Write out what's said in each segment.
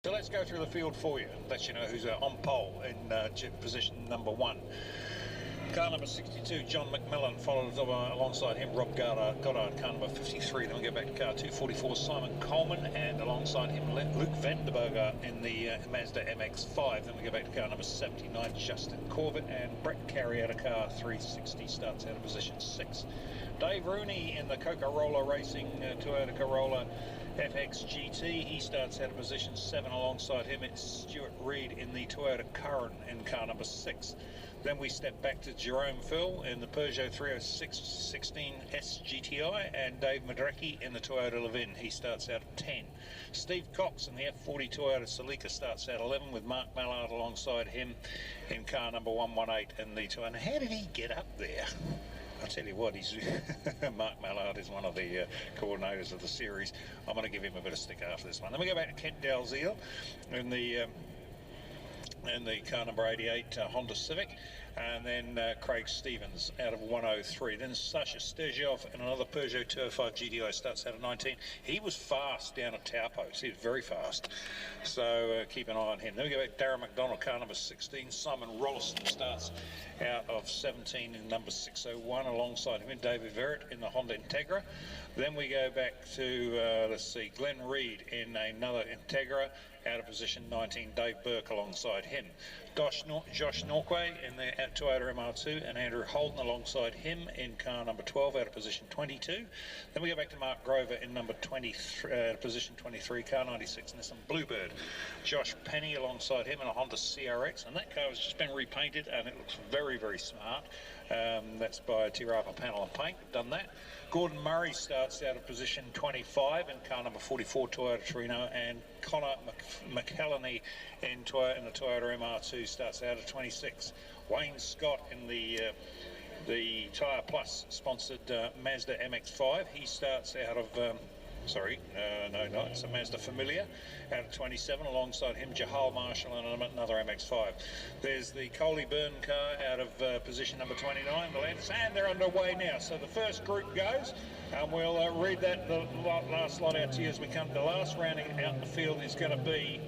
So let's go through the field for you, let you know who's on pole in position number 1. Car number 62, John McMillan, followed alongside him Rob Goddard, car number 53. Then we go back to car 244, Simon Coleman, and alongside him Luke Vanderberger in the Mazda MX-5. Then we go back to car number 79, Justin Corbett, and Brett Carey out of car 360 starts out of position 6. Dave Rooney in the Coca-Cola Racing Toyota Corolla FX GT, he starts out of position 7. Alongside him it's Stuart Reed in the Toyota Curran in car number 6. Then we step back to Jerome Phil in the Peugeot 306 16 SGTI, and Dave Madrecki in the Toyota Levin. He starts out at 10. Steve Cox in the F40 Toyota Celica starts out 11, with Mark Mallard alongside him in car number 118 in the Toyota. How did he get up there? I'll tell you what, he's Mark Mallard is one of the coordinators of the series. I'm going to give him a bit of stick after this one. Then we go back to Kent Dalziel in the car number 88 Honda Civic, and then Craig Stevens out of 103. Then Sasha Stezhov in another Peugeot 205 GTI starts out of 19. He was fast down at Taupo, so he was very fast, so keep an eye on him. Then we go back to Darren McDonald, car number 16. Simon Rollison starts out of 17 in number 601, alongside him David Verrett in the Honda Integra. Then we go back to, let's see, Glenn Reed in another Integra, out of position 19, Dave Burke alongside him. Josh Norquay in the Toyota MR2, and Andrew Holden alongside him in car number 12, out of position 22. Then we go back to Mark Grover in number 23, position 23, car 96, Nissan Bluebird. Josh Penny alongside him in a Honda CRX, and that car has just been repainted and it looks very, very smart. That's by Tirapa Panel and Paint, done that. Gordon Murray starts out of position 25 in car number 44 Toyota Torino, and Connor McElhenney in the Toyota MR2 starts out of 26. Wayne Scott in the Tyre Plus sponsored Mazda MX-5, he starts out of it's a Mazda Familia out of 27, alongside him Jahal Marshall and another MX-5. There's the Coley Byrne car out of position number 29, the Landis, and they're underway now. So the first group goes, and we'll read that the last lot out to you as we come to the last. Rounding out in the field is going to be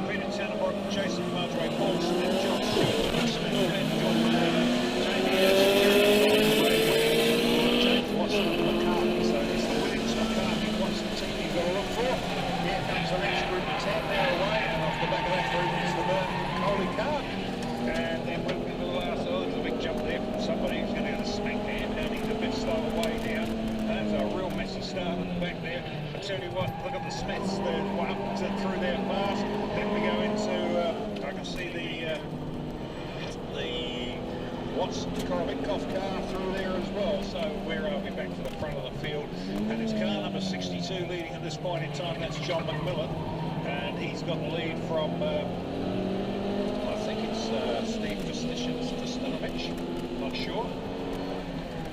Peter Tannenbrook, Jason Marjorie, Paul Smith, John Stewart, Smith, and John James Watson and McCarthy. So it's the Williams McCarthy Watson team you've got to look for. Here comes the next group of 10 now away, and off the back of that group is the Burton Coley car. And then we'll go to the last. Oh, there's a big jump there from somebody who's going to get a smack there, and he's a bit slow away down. That's a real messy start at the back there. I tell you what, look at the Smiths, they're up through there fast. Then we go into, I can see the Watson Korovikov car through there as well. So where are we? Back to the front of the field, and it's car number 62 leading at this point in time. That's John McMillan, and he's got the lead from I think it's Steve Vustinovich, not sure.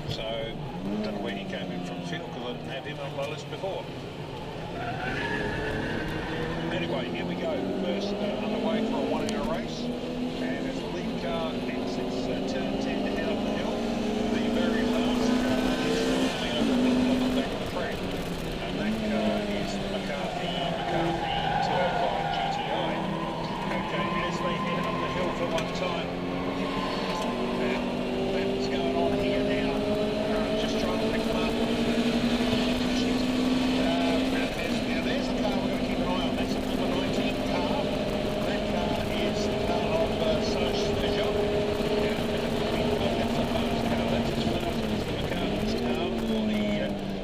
So I don't know where he came in from the field, because I didn't have him on my list before. Anyway, here we go. First underway for a 1 hour race, and as the lead car exits turn 10 out of the hill, the very last car is coming over on the back of the track, and that car is the McCarthy 205 GTI. Okay, as they head up the hill for one time, that's going on here now. Just trying to pick them up. There's the car we're going to keep an eye on. That's the number 19 car. That car is the car of Sasha Stezhov. That's the fastest car. That's as fast as the McCarthy's car, or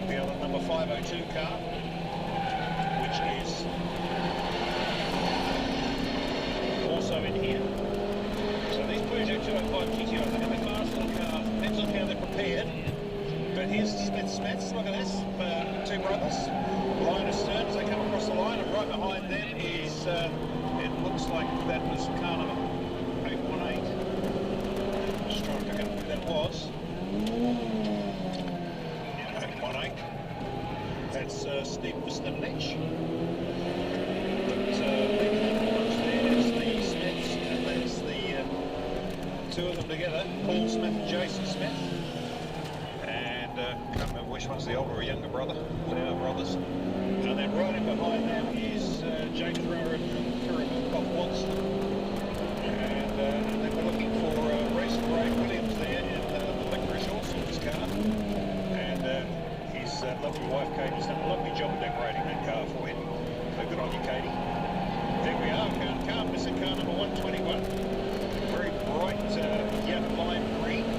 the other number 502 car, which is also in here. So these Peugeot 205 GTIs are going to be fast little cars. Depends on how they're prepared. But here's the Smiths, look at this, two brothers, line of Stearns, they come across the line, and right behind them is, it looks like that was car number 818. Just trying to pick up who that was. 818. That's Steve Vustinovich. But there's the Smiths, and that's the two of them together, Paul Smith and Jason Smith. Can't remember which one's the older or younger brother. They are brothers. And And then right in behind them is James Rower and Bob Watson. And then we're looking for Racing Ray Williams there in the licorice all sorts car. And his lovely wife Katie's done a lovely job of decorating that car for him. So good on you, Katie. There we are, car missing, car number 121. Very bright yellow lime green.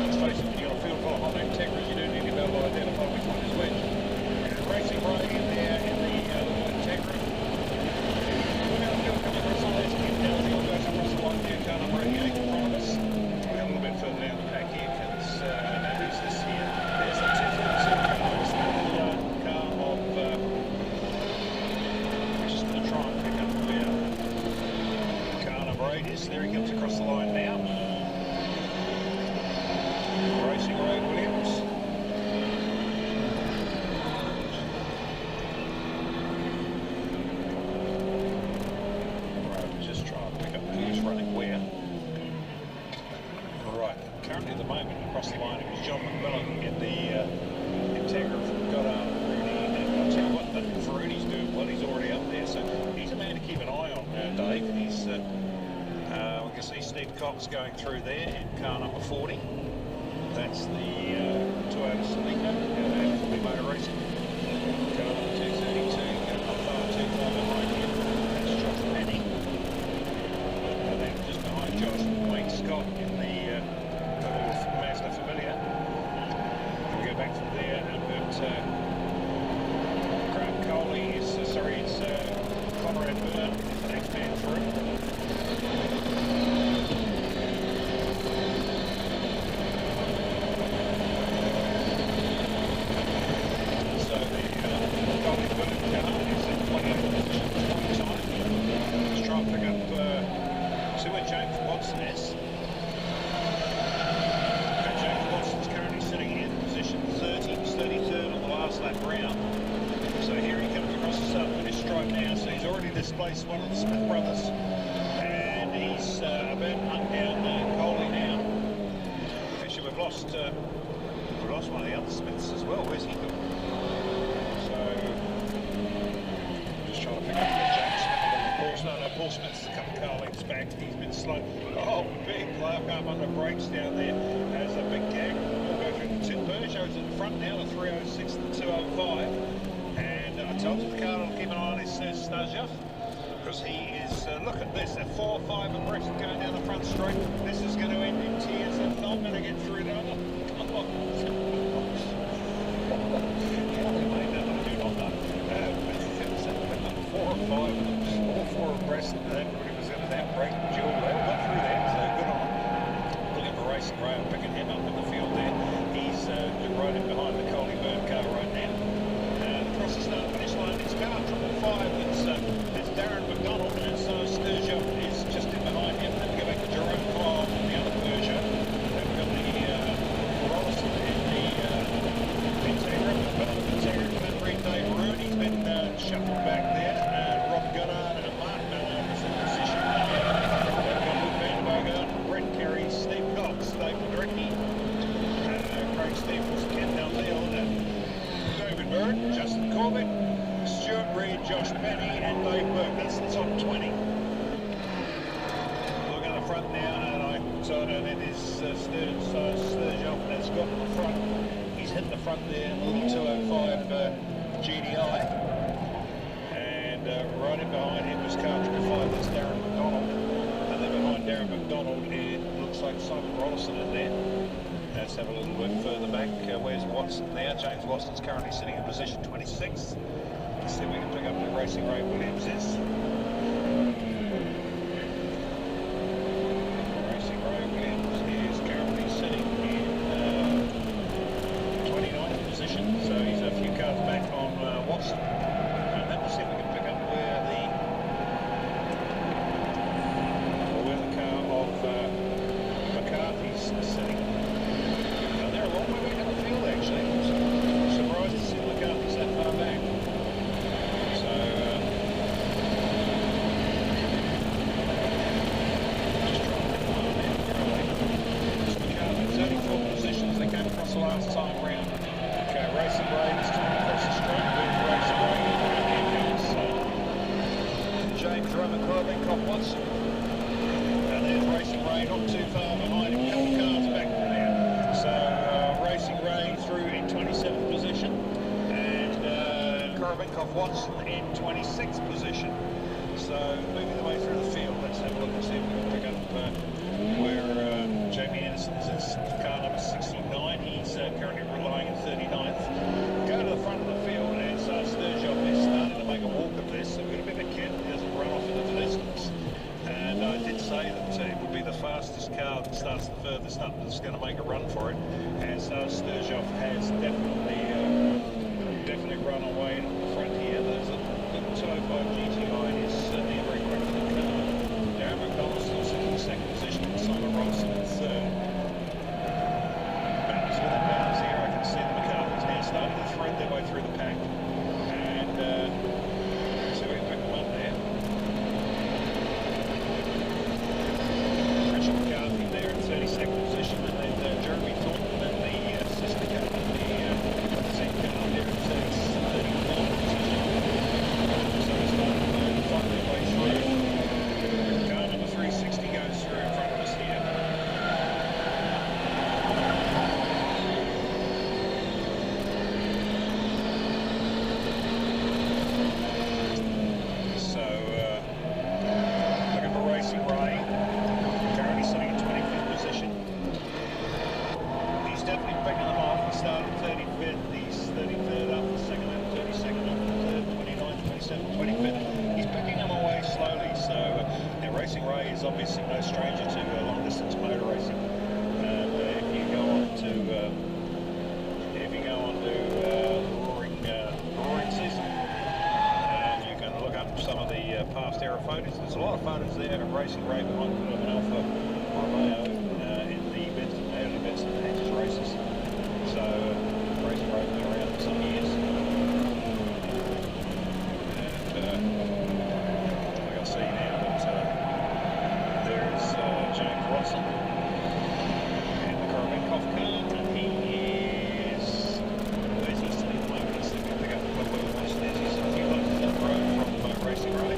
Let's face it, when you've got a field full of hot Integras, you do need to be able to identify which one is which. Racing right in there in the Integra. We're going to feel coming across all these Kim Dowsey, all goes across the line there, car number 88 in front of us. We'll go a little bit further down the pack here, because now who's this here? There's the 242 car, this little car of, we're just going to try and pick up where car number 8 is. There he comes across the line now. Racing Ray Williams. Currently at the moment across the line it was John McMillan in the Integra from Goddard and Rooney, and I'll tell you what, Rooney's doing well, he's already up there, so he's a man to keep an eye on, Dave. He's we can see Steve Cox going through there in car number 40. That's the Toyota Celica, FB Motor Racing. Car number 232, not far too far behind him, that's Josh Penny. And then just behind Josh, Wayne Scott in the Mazda Familiar. We go back from there and we've got Graham Coley is, it's Conrad Byrne, the next man through. So the Coley Byrne car is in 28th position at this point in time. Let's try and pick up, see where James Watson is. Lap round. So here he comes across the start finish stripe now, so he's already displaced one of the Smith brothers, and he's about hung down Coley now. Actually, we've lost one of the other Smiths as well. Where's he gone? So just trying to pick up the Jack Smith. No, Paul Smith's a couple of car lengths back. He's been slow. Oh, big Clark up under brakes down there. Has a big gag. The two Peugeots in the front now, the 306 and the 205, and I told you the car will keep an eye on his Stajov, because he is, look at this, a 4 or 5 abreast going down the front straight. This is going to end in tears, and not going to get through that. How they made that, I do not know. 4 or 5 of them, all 4 abreast, and everybody was in an outbreak duel. They all got through that, so good on them. Looking for Racing Ray and picking him up in the field there. He's right in behind the Coley Byrne car right now. Across the start finish line, it's car 555. It's Darren McDonald, and so Sturgeon is just in behind him. Then we go back to Jerome Kyle and the other Peugeot. Then we've got the Rollison in the Integra. Green Dave Rooney, he's been shuffled back there. Rob Goddard and Mark Miller is in position. We've got Luke Van Bogart, Brett Carey, Steve Cox, Dave Madrecki. Craig Stevens, Ken Dalziel, David Bird, Justin Corbett, Stuart Reid, Josh Penny, and Dave Burke. That's the top 20. Look at the front now, and I told him it is Sturgeon that's got in the front. He's hit the front there in the little 205 GDI. And right in behind him was car 5, that's Darren McDonald. And then behind Darren McDonald, it looks like Simon Rollison in there. Let's have a little bit further back. Where's Watson now? James Watson's currently sitting in position 26. Let's see if we can pick up where Racing Ray Williams is. Racing Ray Williams is currently sitting in 29th position, so he's a few cars back on Watson. And then we'll see if we can pick up where the car of McCarthy's sitting. They're a long way back in the field, actually. I'm surprised to see McCarthy's that far back. So Watson in 26th position. So moving the way through the field, let's have a look and see if we can pick up where Jamie Anderson is in car number 69. He's currently relying in 39th. Go to the front of the field, and Sturgeon is starting to make a walk of this. So we've got to be a bit careful he doesn't run off into the distance. And I did say that it would be the fastest car that starts the furthest up that's going to make a run for it. And Sturgeon has definitely run away in the front here. There's a little 205 GTI is certainly a very quick car. Darren McDonald still sitting in second position, and Simon Robson in third. Batters within batters here. I can see the McCarthy's now starting to thread their way through the pack. And so we can pick them up there. Richard McCarthy there in 32nd position, and then Jeremy Thornton in the sister car, the same car there in 34th position. So we're starting to find their way through. Car number 360 goes through in front of us here. So looking for Racing Ray, currently sitting in 25th position. He's definitely picking them off. He started 35th, he's 33rd up, the second up, 32nd up, 3rd, 29th, 27th, 25th. He's picking them away slowly. So now Racing Ray is obviously no stranger to long distance motor racing. If you go on to roaring season, and you can look up some of the past era photos. There's a lot of photos there of Racing Ray behind an Alfa Romeo in the early Benson Hedges races. So Racing Ray been around for some years. And I can see now that there's James Watson and the Korobenkov car, and he is, where's he sitting at the moment? He's sitting to pick up the Watson. He's a few laps down the road from Racing Ray.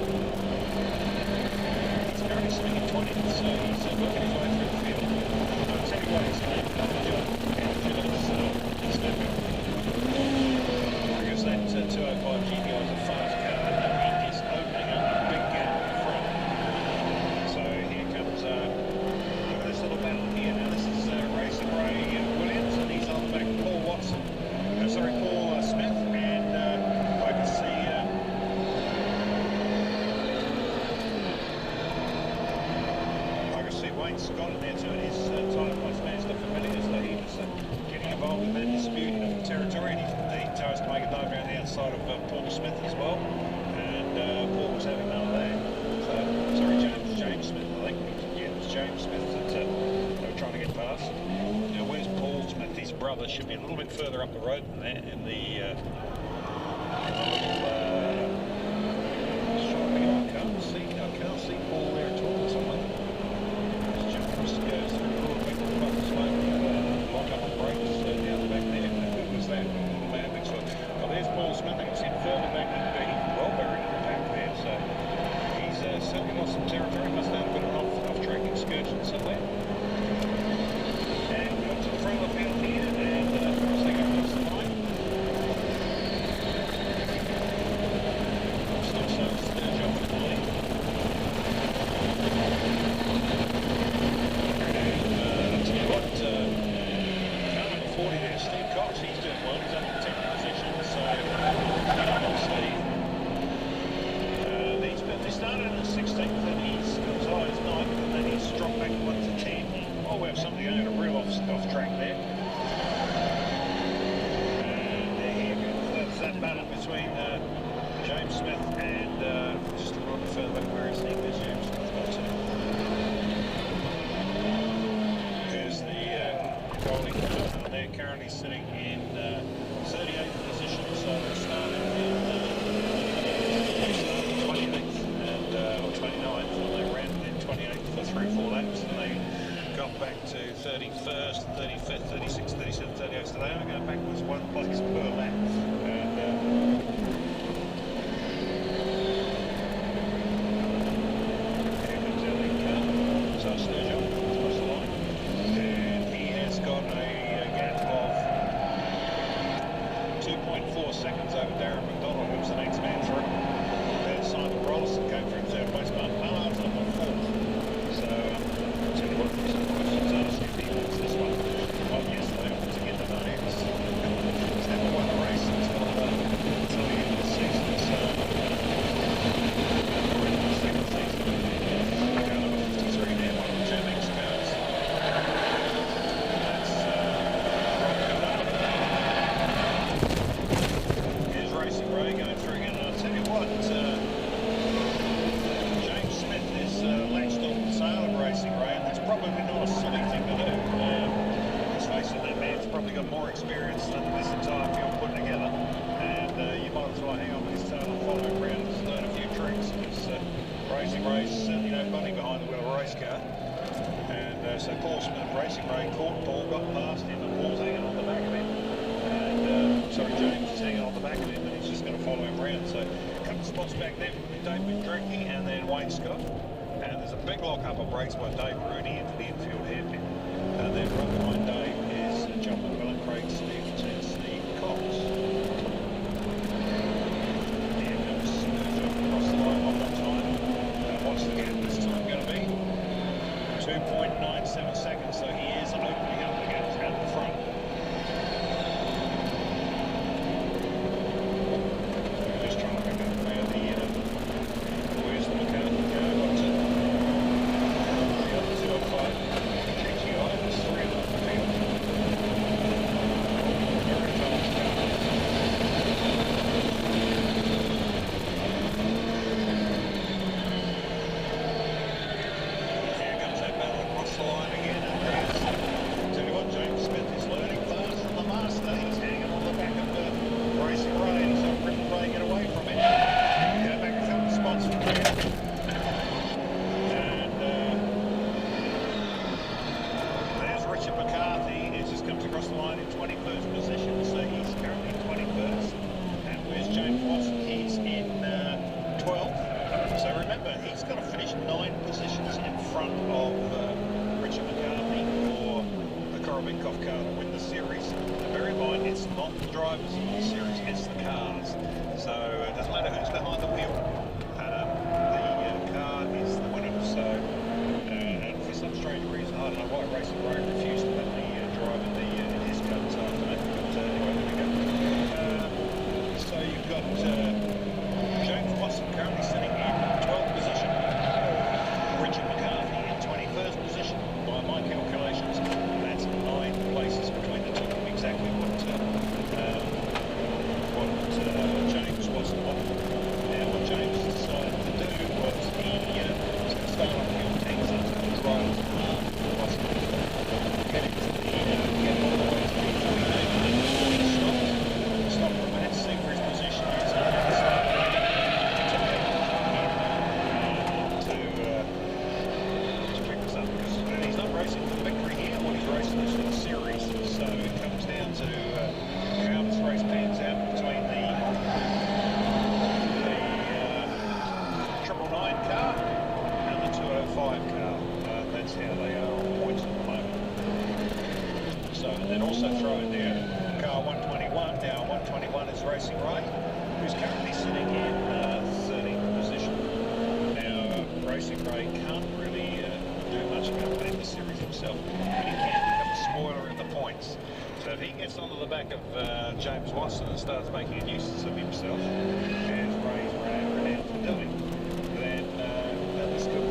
He's currently sitting in 20th, so he's working his way through the field. I'll tell you what, his name is because that 205 GTI is a fast car, and he is opening up a big gap in the front. So here comes, look at this little battle here. Now this is Racing Ray Williams, and he's on the back Paul Watson, Paul Smith, and I can see Wayne Scott in there too, and his title points man's look familiar, so he was getting involved in that dispute of territory, and he tries to make a dive around the outside of Paul Smith as well, and Paul was having none of that. So, sorry, James Smith, I think. Yeah, it was James Smith that they were trying to get past. Now, where's Paul Smith? His brother should be a little bit further up the road than that in the little shopping. I can't see Paul there at all somewhere. Goes through the big bump smoke, lock up the brakes down the back there. Who was that? Man, next one. Well, there's Paul Smith. I can see him further back in the well buried in the back there. So he's certainly lost some territory. Must have a bit of an off-track excursion somewhere. And we're up to the front of the field here, and first thing up is the line. Still so Sturgeon with the lead. Steve Cox, he's doing well, he's up in 10th position, so Steve. They started in the 16th, and he's got as high as 9th, and then he's dropped back 1 to 10. Oh, we have somebody going to reel off track there. And here goes that battle between James Smith and just a little bit further back where I think there's James Smith got to. There's the goalie. They're currently sitting in 38th position, so they started in 28th or 29th, and they ran in 28th for 3-4 laps, and they got back to 31st, 35th, 36th, 37th, 38th, so they are going backwards 1 place per lap. And here comes our lead car, so Sturgeon across the line, and he has got a seconds over Darren McDonald, who was the next man through. Then Simon Rollison came through third place. Mark Mallard's up on fourth. So, I'll tell you what, some questions asked if he wins this one. Well, yes, they often to get the Madcas. He's never won a race until the end of the season. So, we're in the second season. Car number 53 now, one of the two next cars. That's here's Racing Ray going through again. And I'll tell you what, James Smith is latched on the tail of Racing Ray, and that's probably not a silly thing to do. Let's face it, that man's probably got more experience than this entire field put together, and you might as well hang on with his tail and follow him around and learn a few tricks, because Racing Ray's certainly no bunny behind the wheel of a race car. And so Paul Smith, Racing Ray, caught Paul, got past him, and Paul's hanging on the back of him. And sorry, James is hanging on the back of him, and he's just going to follow him around. So a couple of spots back there from David Drecky and then Wayne Scott. And there's a big lock-up of brakes by Dave Rooney into the infield hairpin. And then right behind Dave is John McMillan, Craig Stevens, and Steve Cox. Here comes across the line one more time. And what's the gap this time going to be? 2.97 seconds, so he is opening up the gap at the front. Just trying to pick up where where's the McCarthy car? What's it? The other 205 GTI, there's three of them in the field. Very fast car. Here comes that battle across the line again, and tell you what, James Smith is learning fast from the master. He's hanging on the back of the Racing Ray, and he's not letting Ray get away from him. Go back a couple of spots from there. And there's Richard McCarthy. He just comes across the line in 21st position, so he's currently in 21st. And where's James Watson? He's in 12th. So remember, he's got to finish 9 positions in front of Richard McCarthy for the Korobikov car to win the series. And bear in mind, it's not the drivers in the series, it's the cars. So it doesn't matter who's behind the wheel. The car is the winner. So, and for some strange reason, I don't know why Racing Ray refused to let the driver in his car this afternoon. But anyway, there we go. So you've got James Watson currently sitting in 12th position. Richard McCarthy in 21st position. By my calculations, that's 9 places between the two of them. Exactly what James wasn't on. Now what James decided to do was he was going to start on field 10, so it's going to drive as hard as possible. Get into the get all the way to the 28 before he stop for a minute, see where his position is, and then start to pick this up, because he's not racing for victory here. What he's racing is for the series. So it comes down to how this race pans out between the 999 car and the 205 car. That's how they are on points at the moment. So, and then also throw in there car 121. Now 121 is Racing Ray, who's currently sitting in 13th position. Now Racing Ray can't really do much about winning the series himself, but he can become a spoiler in the points. So if he gets onto the back of James Watson and starts making a nuisance of himself, as Ray's renowned for doing, then this could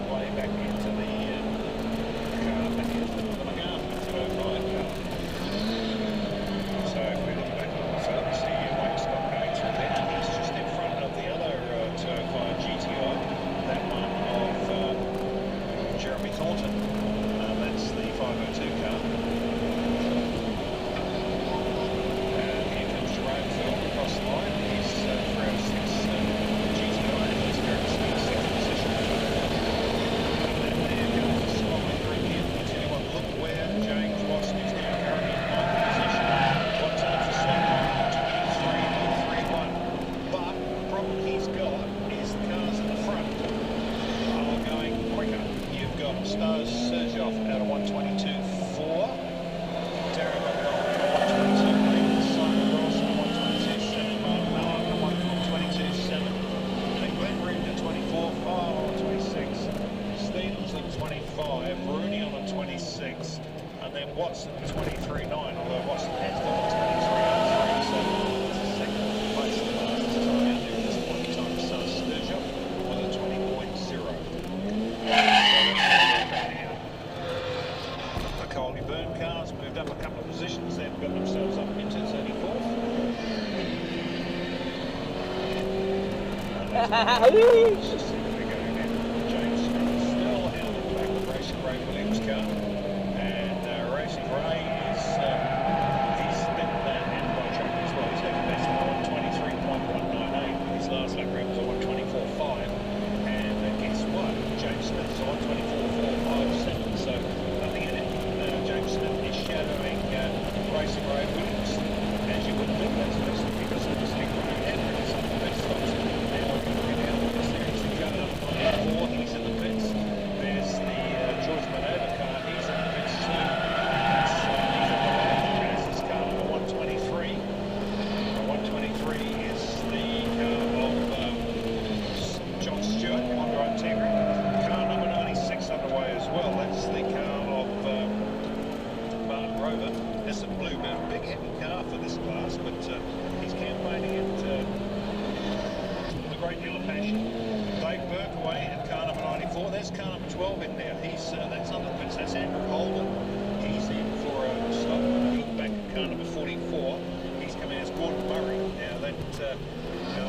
play back into the car, back into the McGarvey 205 car. So if we look back a little further, see Wayne Scott going through there. He's just in front of the other 205 GTI, that one of Jeremy Thornton. That's the 502 car. Across the line, he's 306 GTI. Watson 23.9, although Watson has got a 23.03, so it's the second place in the last time out there at this point in time. So Sturgeon with a 20.0. The Coley Burn cars moved up a couple of positions, they've got themselves up into 34th. Let's just see where they're going now. James Smith is still out at the back of Racing Ray Williams' car. And Racing Ray is, he's been out by track as well. He's got the best on 123.198. His last lap round was a 124.5. And guess what? James Smith's on 124.457. So nothing in it. James Smith is shadowing Racing Ray Williams, as you would do, that's basically because of the same running head. It's on the pit stops. Now we're going to get out of this. There's the car number 4, he's in the pits. There's the George Manova car, he's in the pits too. He's in the car number 123. 123 is the car of John Stewart, Honda Integra. Car number 96 underway as well. That's the car of Martin Rover. It's a blue, big heavy car for this class, but he's campaigning it with a great deal of passion. Dave Burke away at car number 94. There's car number 12 in there. He's that's under the pits. That's Andrew Holden. He's in for a stop. Back at car number 44. He's coming as Gordon Murray. Now that the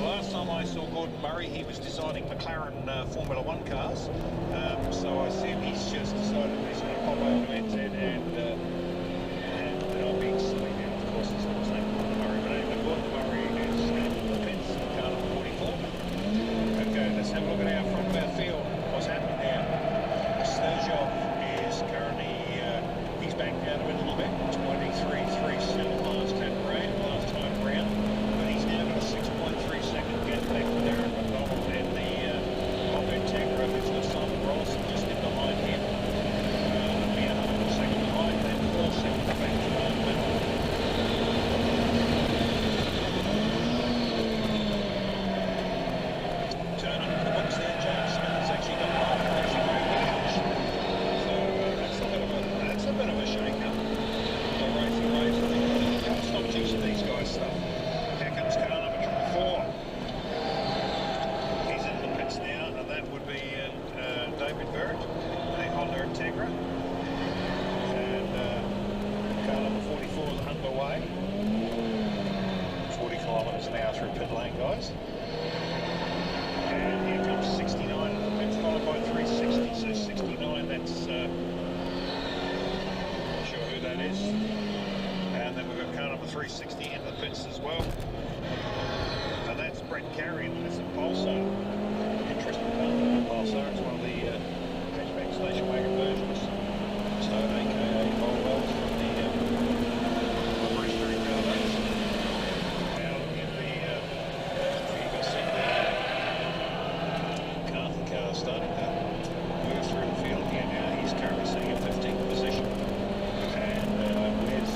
last time I saw Gordon Murray, he was designing McLaren Formula 1 cars. So I assume he's just decided he's going to pop over to NZ and I'll be silly now, of course, it's not the same Gordon Murray, but anyway, Gordon Murray is in the pits, car number 44. Okay, let's have a look at our front field. What's happening there? Sturgeon is currently, he's back down a little bit, 23.37 last time round, but he's now got a 6.3 second gap back to Darren McDonald and the Honda Integra, who's got Simon Rollison just in behind him. Second behind, then 4 seconds back to Holden. Turn up the books there, James Smith has actually got one of Racing Ray Williams. So that's a bit of a shake-up. The Racing Rays, I think, can't stop teaching these guys stuff. Here comes car number 4. He's in the pits now, and that would be David Barrett, the Honda Integra. Car number 44 is underway. 40 kilometres an hour through pit lane, guys. And here comes 69 in the pits, followed by 360. So 69, that's not sure who that is. And then we've got car number 360 in the pits as well. And that's Brett Carrion. That's a Pulsar. Interesting car, Pulsar. It's one of the hatchback station wagon versions. So aka Volvo from the British Touring Car Days. Now looking at the you can see the MacArthur car starting to move through the field here now. He's currently sitting in 15th position. And where's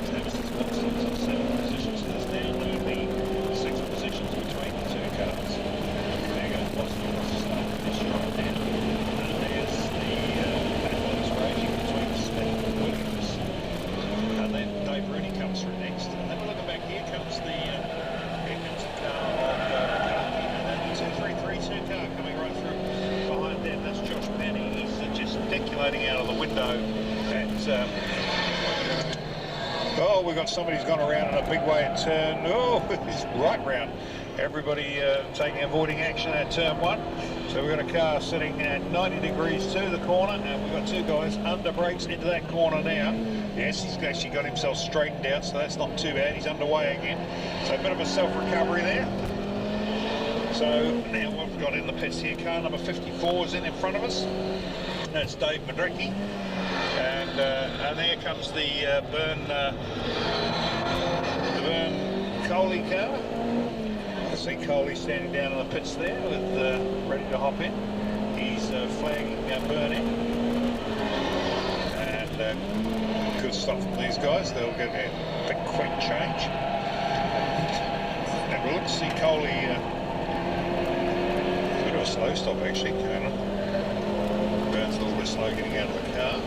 Tim's got 6 or 7 positions. So there's now only 6 positions between the two cars. There goes Boston start to finish right there. And there's the raging between Smith and Williams, and then Dave Rooney comes through next, and then we're looking back, here comes the car of McCarthy, and then the 2332 car coming right through behind them. That's Josh Penny. He's gesticulating out of the window at oh, we've got somebody who's gone around in a big way at turn, oh, he's right round. Everybody avoiding action at turn 1. So we've got a car sitting at 90 degrees to the corner, and we've got 2 guys under brakes into that corner now. Yes, he's actually got himself straightened out, so that's not too bad. He's underway again. So a bit of a self-recovery there. So now what we've got in the pits here, car number 54 is in front of us. That's Dave Madrecki. And there comes the Burn Coley car. I see Coley standing down in the pits there, with ready to hop in. He's flagging Burn in, and good stuff from these guys. They'll get a big quick change. And we'll look to see Coley. A bit of a slow stop actually. Burn's a little bit slow getting out of the car.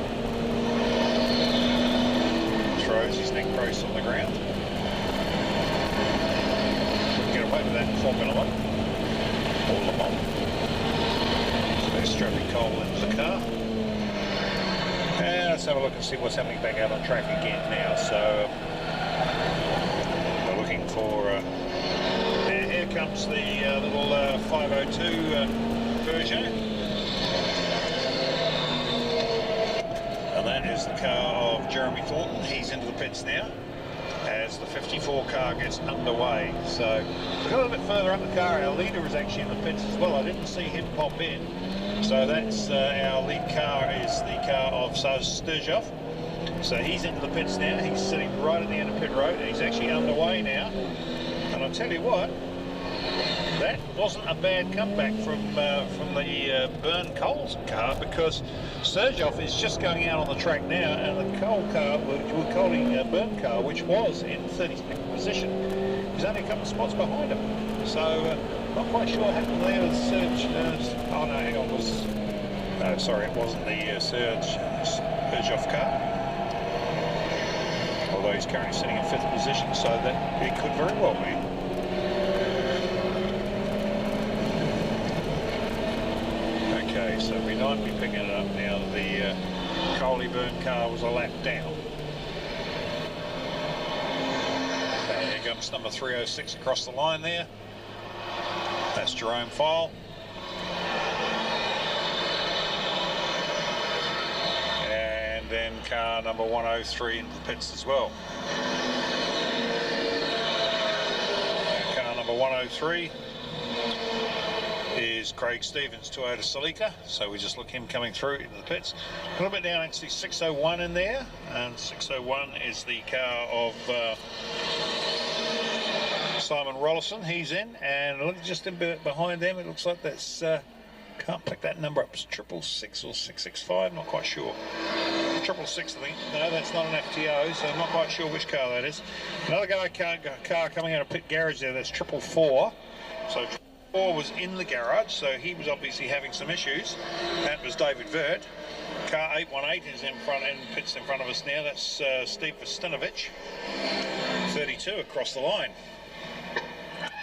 roads, his neck brace on the ground. Wouldn't get away with that in Formula 1 or Le Mans. So they're strapping coal into the car. And let's have a look and see what's happening back out on track again now. So we're looking for, here comes the little 502 Peugeot. And that is the car of Jeremy Thornton. He's into the pits now as the 54 car gets underway. So we've got a little bit further up the car. Our leader is actually in the pits as well. I didn't see him pop in. So that's our lead car is the car of Sturgeoff. So he's into the pits now. He's sitting right at the end of pit road. He's actually underway now. And I'll tell you what, that wasn't a bad comeback from the Burn Cole's car, because Sturgeoff is just going out on the track now, and the Cole car, which we're calling Burn car, which was in 32nd position, is only a couple of spots behind him. So not quite sure what happened there with Serge. Oh no, hang on, no, sorry, it wasn't the Sturgeoff car. Although he's currently sitting in 5th position, so that it could very well be. Okay, so we might be picking it up now. The Coley Burn car was a lap down. And here comes number 306 across the line there. That's Jerome File. And then car number 103 in the pits as well. And car number 103 is Craig Stevens, Toyota Celica. So we just look him coming through into the pits. A little bit down, actually 601 in there. And 601 is the car of Simon Rollison. He's in, and look just a bit behind them. It looks like that's can't pick that number up. It's 666 or 665. Not quite sure. 666, I think. No, that's not an FTO, so I'm not quite sure which car that is. Another car coming out of pit garage there. That's 444. So 4 was in the garage, so he was obviously having some issues. That was David Vert. Car 818 is in front and pits in front of us now. That's Steve Vestinovich, 32 across the line.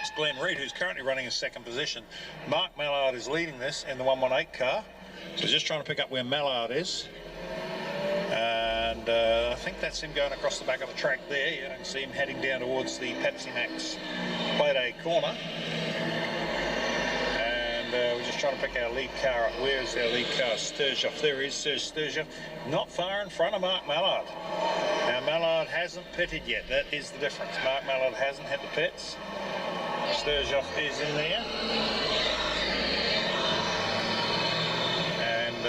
It's Glenn Reid, who's currently running in 2nd position. Mark Mallard is leading this in the 118 car. So just trying to pick up where Mallard is. And I think that's him going across the back of the track there. You can see him heading down towards the Pepsi Max Plate A corner. We're just trying to pick our lead car up. Where's our lead car? Sturgeoff. There is Sturgeoff. Not far in front of Mark Mallard. Now, Mallard hasn't pitted yet. That is the difference. Mark Mallard hasn't hit the pits. Sturgeoff is in there. And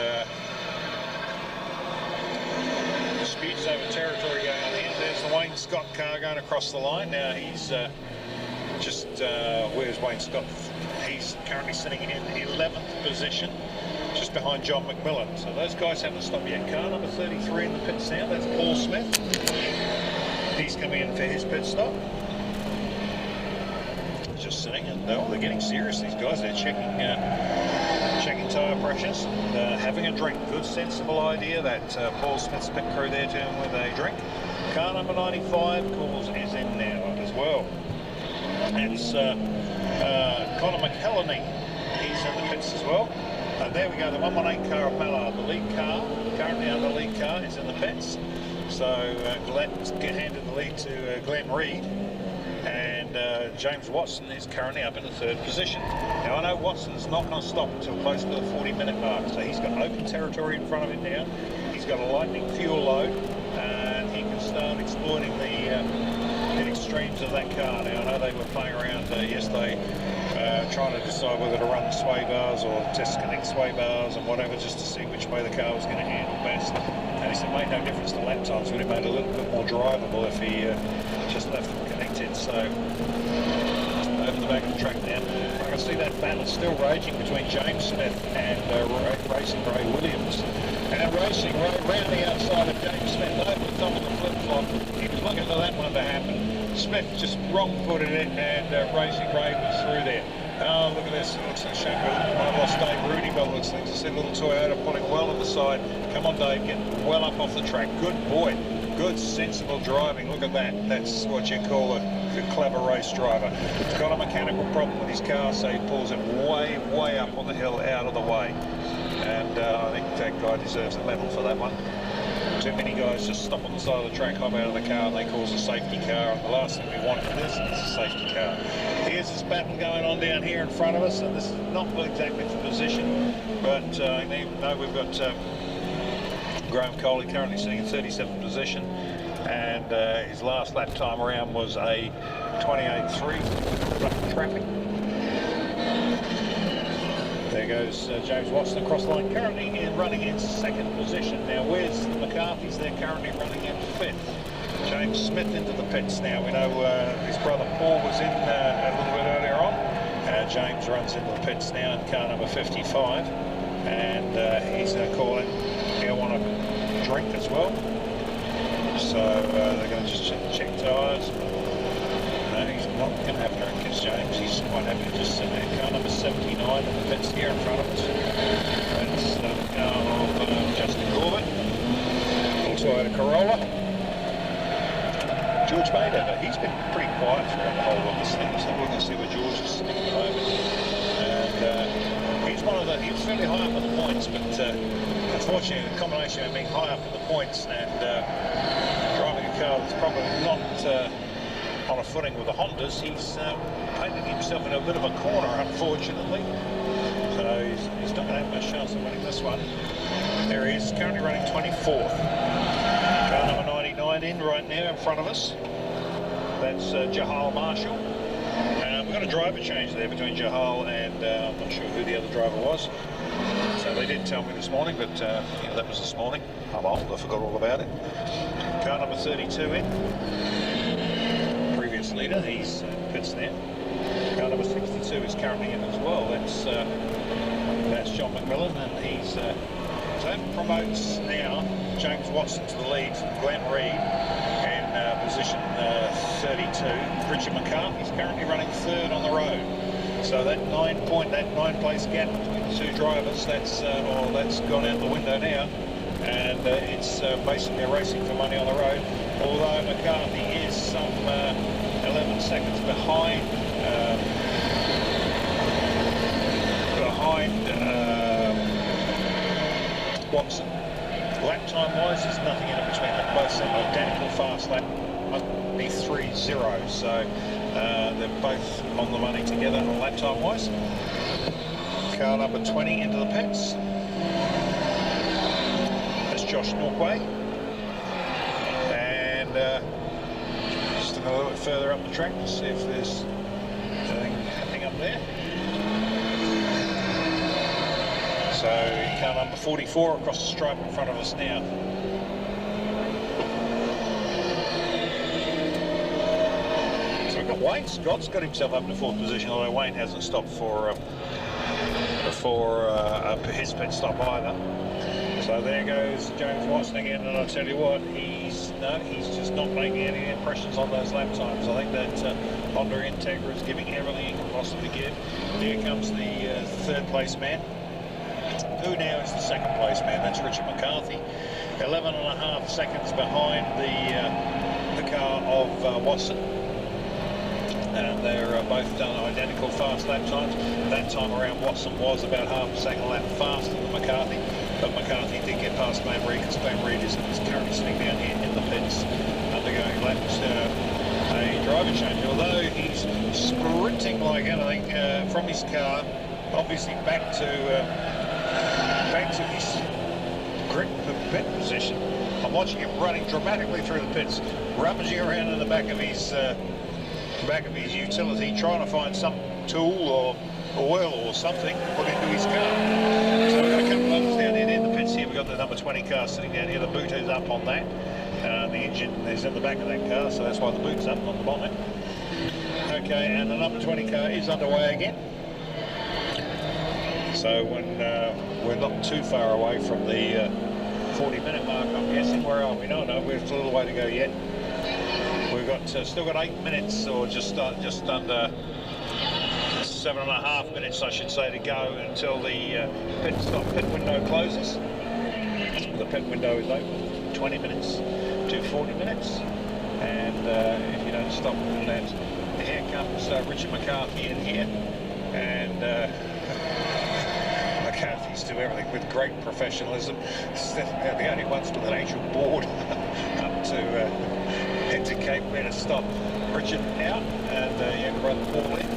disputes over territory going on here. There's the Wayne Scott car going across the line. Now he's where's Wayne Scott? He's currently sitting in 11th position, just behind John McMillan. So those guys haven't stopped yet. Car number 33 in the pits now, that's Paul Smith. He's coming in for his pit stop. Just sitting, and they're getting serious, these guys. They're checking tyre pressures, having a drink. Good, sensible idea that Paul Smith's pit crew there to him with a drink. Car number 95, Calls, is in now as well. It's Conor McHeleny, he's in the pits as well. There we go, the 118 car of Mallard, the lead car, currently under the lead car, is in the pits. So Glenn's handed the lead to Glenn Reid, and James Watson is currently up in the 3rd position. Now I know Watson's not going to stop until close to the 40-minute mark, so he's got open territory in front of him now. He's got a lightning fuel load, and he can start exploiting the extremes of that car. Now I know they were playing around yesterday trying to decide whether to run sway bars or test connect sway bars and whatever, just to see which way the car was going to handle best. And he said it made no difference to lap times, but it made it a little bit more drivable if he just left them connected. So over the back of the track now, I can see that battle still raging between James Smith and Racing Ray Williams. And Racing Ray round the outside of James Smith over the top of the flip-flop. He was looking for that one to happen. Smith just wrong-footed it, and Racing Ray was through there. Oh, look at this. It looks like I lost Dave Rudy by the looks of things. I see little Toyota pulling well to the side. Come on, Dave, get well up off the track. Good boy. Good, sensible driving. Look at that. That's what you call a clever race driver. He's got a mechanical problem with his car, so he pulls it way, way up on the hill, out of the way. And I think that guy deserves a medal for that one. Too many guys just stop on the side of the track, hop out of the car, and they cause a safety car. And the last thing we want in this is a safety car. Here's this battle going on down here in front of us, and this is not exactly the position, but even though we've got Graham Coley currently sitting in 37th position, and his last lap time around was a 28.3 rough traffic. There goes James Watson across the line, currently running in second position. Now where's the McCarthy's? They're currently running in fifth. James Smith into the pits now. We know his brother Paul was in a little bit earlier on. James runs into the pits now in car number 55, and he's going to call in. He'll want to drink as well, so they're going to just check tyres. No, he's not going to have a drink, is James. He's quite happy to just sit there. Car number 79 in the pits here in front of us. That's the car of Justin Corbett. Also had a Corolla. George Mayweather, he's been pretty quiet throughout the whole of this thing, so we're going to see where George is sitting at the moment. And he's one of the, he's fairly high up in the points, but unfortunately the combination of being high up in the points and driving a car that's probably not on a footing with the Hondas, he's painted himself in a bit of a corner, unfortunately. So he's not going to have much chance of winning this one. There he is, currently running 24th. Car number 99 in right now in front of us. That's Jahal Marshall. We've got a driver change there between Jahal and I'm not sure who the other driver was. So they did tell me this morning, but yeah, that was this morning. I'm old, I forgot all about it. Car number 32 in. Previous leader, he's pits there. Car number 62 is currently in as well. That's John McMillan, and he's so that promotes now James Watson to the lead from Glenn Reid in position 32. Richard McCarthy's currently running third on the road. So that nine place gap between the two drivers, that's gone out the window now, and it's basically racing for money on the road. Although McCarthy is some 11 seconds behind Watson. Lap time wise, there's nothing in between them. Both set identical fast lap, 3.0. So they're both on the money together on lap time wise. Car number 20 into the pits. That's Josh Norquay. And just a little bit further up the track to see if there's anything happening up there. So car number 44 across the stripe in front of us now. So we've got Wayne Scott's got himself up to fourth position, although Wayne hasn't stopped for his pit stop either. So there goes James Watson again, and I tell you what, he's just not making any impressions on those lap times. I think that Honda Integra is giving everything it can possibly give. Here comes the third place man. Who now is the second place man? That's Richard McCarthy. 11.5 seconds behind the car of Watson. And they're both done identical fast lap times. That time around Watson was about half a second lap faster than McCarthy, but McCarthy did get past Glenn Reid because Glenn Reid is currently sitting down here in the pits undergoing laps, a driver change. Although he's sprinting like anything from his car, obviously back to his grip pit position. I'm watching him running dramatically through the pits, rummaging around in the back of his utility, trying to find some tool or oil or something to put into his car. So we've got a couple of others down here in the pits here. We've got the number 20 car sitting down here. The boot is up on that. The engine is in the back of that car, so that's why the boot's up on the bonnet. Okay, and the number 20 car is underway again. So when we're not too far away from the 40-minute mark, I'm guessing. Where are we? No, we've a little way to go yet. We've got still got 8 minutes, or just under 7.5 minutes, I should say, to go until the pit window closes. The pit window is open. 20 minutes to 40 minutes. And if you don't stop and that, here comes Richard McCarthy in here. And McCarthy's do everything with great professionalism. They're the only ones with an actual board up to indicate where to stop. Richard out, and young brother Paul in.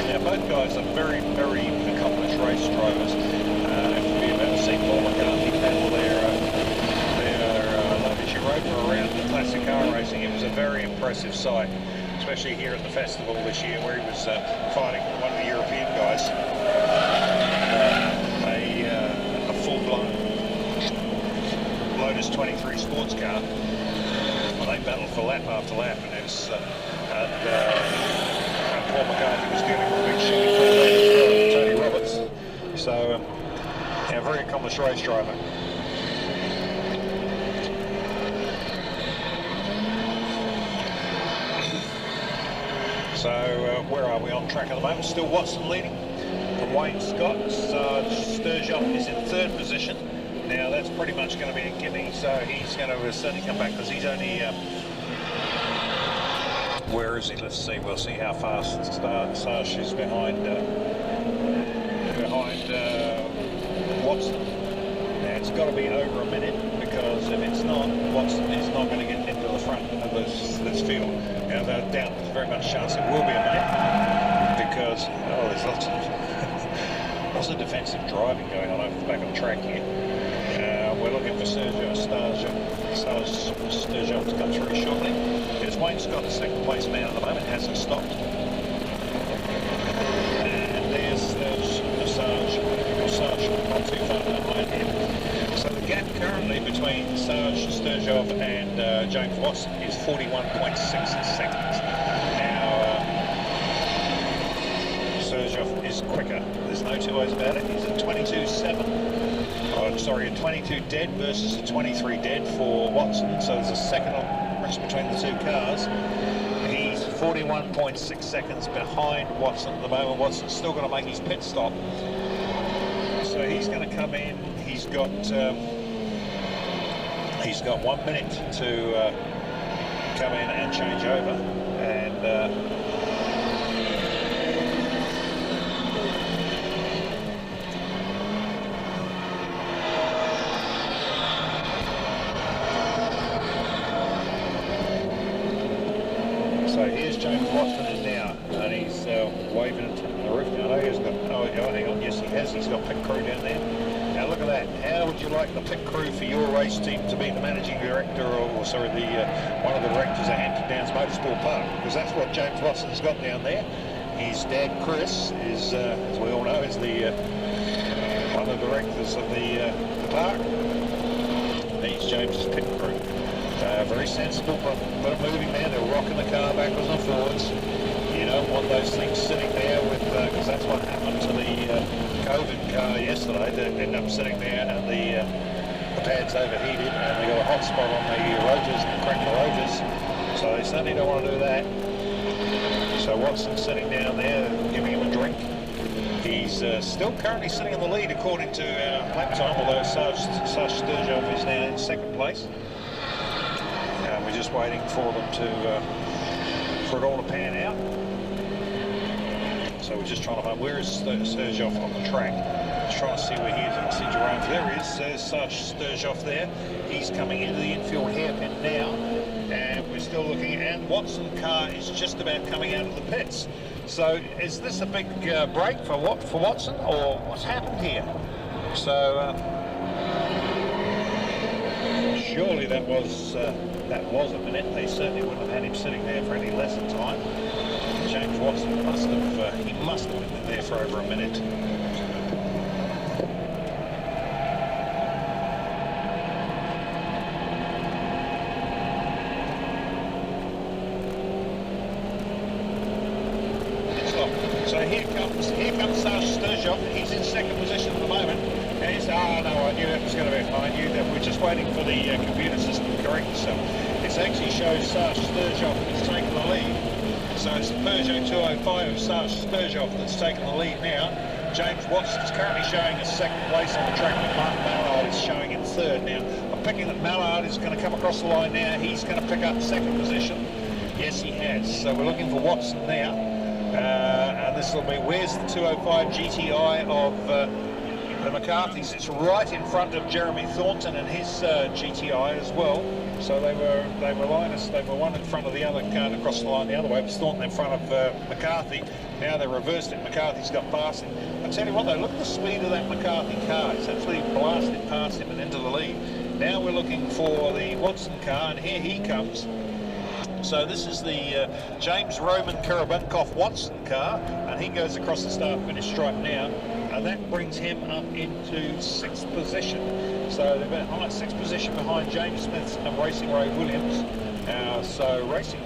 Now both guys are very, very accomplished race drivers. If you've ever seen Paul McCarthy pedal their Lotus Europa around the classic car racing, it was a very impressive sight, especially here at the festival this year, where he was fighting one of the European guys, a full-blown Lotus 23 sports car. Well, they battled for lap after lap, and it was Paul McCarthy was dealing with a big shooting for Tony Roberts. So, yeah, very accomplished race driver. So, where are we on track at the moment? Still Watson leading from Wayne Scott. Sturgeon is in third position. Now, that's pretty much going to be a gimme, so he's going to certainly come back, because he's only... where is he? Let's see. We'll see how fast Sarge is behind Watson. Now, it's got to be over a minute, because if it's not, Watson is not going to get into the front of this field. Now, there's very much chance it will be a minute, because there's lots of defensive driving going on over the back of the track here. We're looking for Sergio Sturgeon to come through shortly. It's Wayne Scott, the second place man at the moment, hasn't stopped. And there's Sarge not too far behind him. So the gap currently between Sarge Sturgeon and James Watson is 41.6 seconds. Now, Sturgeon is quicker. There's no two ways about it. He's at 22.7. Sorry, a 22 dead versus a 23 dead for Watson, so there's a second difference between the two cars. He's 41.6 seconds behind Watson at the moment. Watson's still got to make his pit stop, so he's going to come in. He's got 1 minute to come in and change over, and so here's James Watson in now, and he's waving it to the roof now. He's got, hang on, yes he has, he's got pit crew down there. Now look at that, how would you like the pit crew for your race team to be the managing director, or sorry, one of the directors at Hampton Downs Motorsport Park? Because that's what James Watson's got down there. His dad Chris is, as we all know, is the one of the directors of the park. He's James's pit crew. Very sensible, but moving there. They're rocking the car backwards and forwards. You don't want those things sitting there with, because that's what happened to the COVID car yesterday. They ended up sitting there, and the pads overheated, and they got a hot spot on the rotors and cracked the rotors. So they certainly don't want to do that. So Watson's sitting down there, giving him a drink. He's still currently sitting in the lead according to lap time, although Sarge Sturgeon is now in second place. We're just waiting for them for it all to pan out. So we're just trying to find where is Sturgeon on the track. Just trying to see where he is. I can see Jerome. There he is. There's Sturgeon there. He's coming into the infield hairpin now, and we're still looking. And Watson's car is just about coming out of the pits. So is this a big break for Watson, or what's happened here? So surely that was a minute. They certainly wouldn't have had him sitting there for any less than time. James Watson must have been there for over a minute. So here comes Sturgeon. He's in second position at the moment. And he's, no, I knew that was going to be fine. I knew that we're just waiting for the computer system to correct itself. It actually shows Sturgeon is taking the lead. So it's the Peugeot 205 of Sturgeon that's taking the lead now. James Watson's currently showing a second place on the track, but Mark Mallard is showing in third. Now, I'm picking that Mallard is going to come across the line now. He's going to pick up second position. Yes, he has. So we're looking for Watson now. And this will be, where's the 205 GTI of the McCarthy's? It's right in front of Jeremy Thornton and his GTI as well. So they were one in front of the other car across the line the other way. It was Thornton in front of McCarthy. Now they reversed it. McCarthy's got past him. I tell you what though, look at the speed of that McCarthy car. It's actually blasted past him and into the lead. Now we're looking for the Watson car, and here he comes. So this is the James Roman Karabunkov Watson car, and he goes across the start-finish stripe now, and that brings him up into 6th position. So they're about 6th position behind James Smith and Racing Ray Williams. So Racing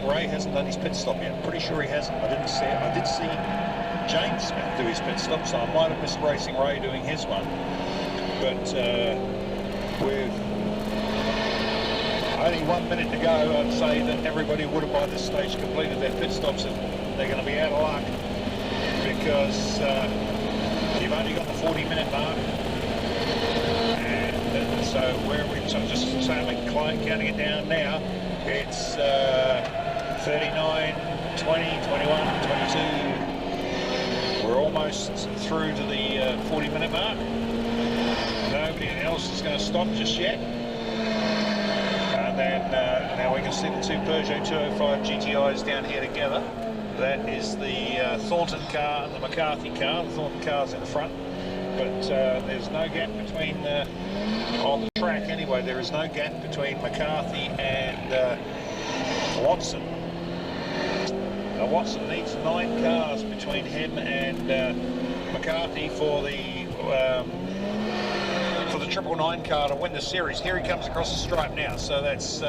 Ray hasn't done his pit stop yet. I'm pretty sure he hasn't. I didn't see it. I did see James Smith do his pit stop, so I might have missed Racing Ray doing his one. But with only 1 minute to go, I'd say that everybody would have by this stage completed their pit stops, and they're going to be out of luck because you've only got the 40-minute mark. And so so I'm just counting it down now. It's 39, 20, 21, 22. We're almost through to the 40-minute mark. Nobody else is going to stop just yet. And then now we can see the two Peugeot 205 GTIs down here together. That is the Thornton car and the McCarthy car. The Thornton car's in front, but there's no gap between, on the track anyway, there is no gap between McCarthy and Watson. Now Watson needs 9 cars between him and McCarthy for the 999 car to win the series. Here he comes across the stripe now, so that's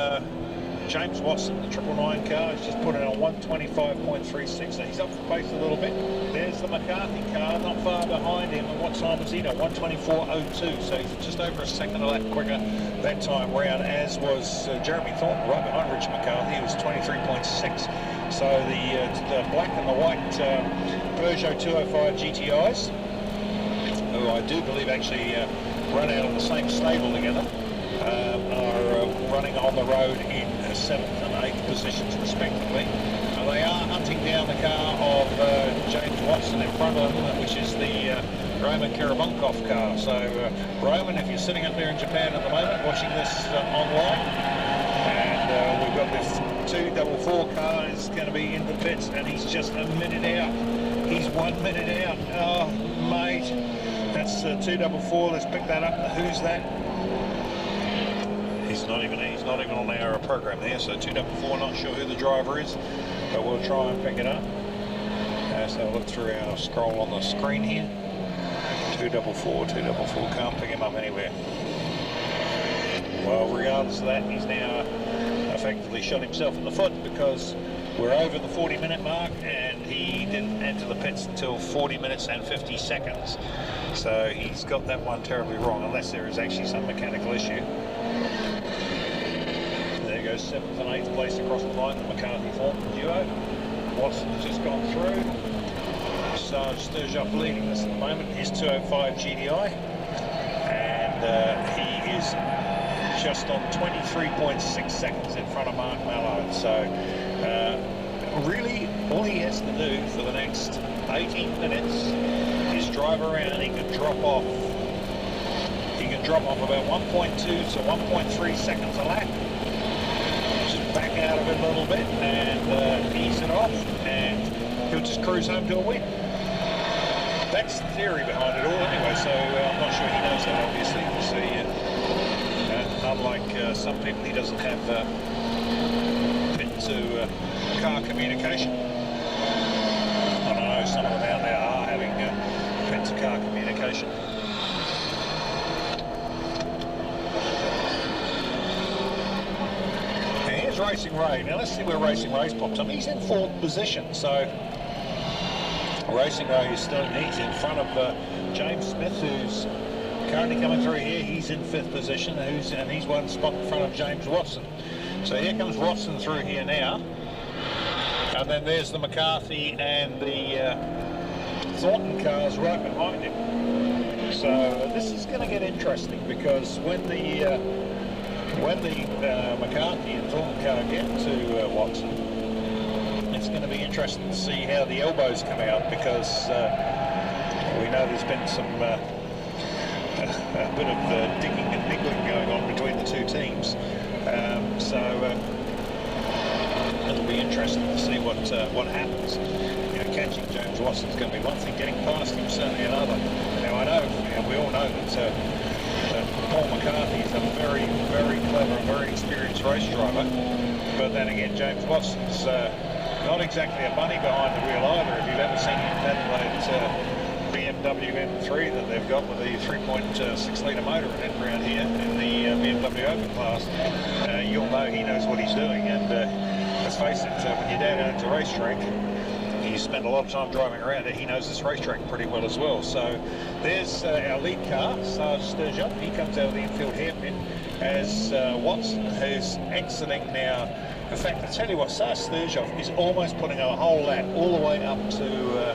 James Watson, the 999 car. He's just put in a 125.36, so he's up the pace a little bit. There's the McCarthy car, not far behind him, and what time was he now? 124.02, so he's just over a second a lap quicker that time round, as was Jeremy Thornton right behind Rich McCarthy, who was 23.6. So the black and the white Peugeot 205 GTIs, who I do believe actually run out of the same stable together, are running on the road in 7th and 8th positions respectively. They are hunting down the car of James Watson in front of them, which is the Roman Karabunkov car. So Roman, if you're sitting up there in Japan at the moment watching this online, and we've got this 244 car is going to be in the pits, and he's just a minute out. He's 1 minute out. Oh mate, that's 244. Let's pick that up. Who's that? He's not even on our program there. So 244. Not sure who the driver is, but we'll try and pick it up. So I'll look through our scroll on the screen here. 244. Can't pick him up anywhere. Well, regardless of that, he's now effectively shot himself in the foot because we're over the 40-minute mark, and he didn't enter the pits until 40 minutes and 50 seconds. So he's got that one terribly wrong, unless there is actually some mechanical issue. There goes 7th and 8th place across the line, the McCarthy-Thornton duo. Watson's just gone through. Sarge Sturgeon leading this at the moment, his 205 GDI. And he is just on 23.6 seconds in front of Mark Mallard. So really all he has to do for the next 18 minutes is drive around. He can drop off about 1.2 to 1.3 seconds a lap. Just back out of it a little bit and ease it off, and he'll just cruise home to a win. That's the theory behind it all anyway, so I'm not sure he knows that, obviously. So unlike some people, he doesn't have pit to car communication. I don't know, some of them out there are having pit to car communication. And here's Racing Ray. Now let's see where Racing Ray's popped up. He's in 4th position, so Racing Ray is still, he's in front of James Smith, who's currently coming through here. He's in 5th position, and he's 1 spot in front of James Watson. So here comes Watson through here now. And then there's the McCarthy and the Thornton car's right behind him. So this is going to get interesting, because when the McCarthy and Thornton car get to Watson, it's going to be interesting to see how the elbows come out, because we know there's been some a bit of digging and niggling going on between the two teams. So it'll be interesting to see what happens. You know, catching James Watson's going to be one thing, getting past him certainly another. Now I know, and we all know that Paul McCarthy is a very, very clever and very experienced race driver, but then again, James Watson's not exactly a bunny behind the wheel either. If you've ever seen that BMW M3 that they've got with the 3.6 litre motor in it around here in the BMW Open class, you'll know he knows what he's doing. And let's face it, when your dad owns a racetrack, he spent a lot of time driving around it, he knows this racetrack pretty well as well. So there's our lead car, Sarge Sturgeon. He comes out of the infield hairpin as Watson, who's exiting now. In fact, I tell you what, Sarge Sturgeon is almost putting a whole lap all the way up to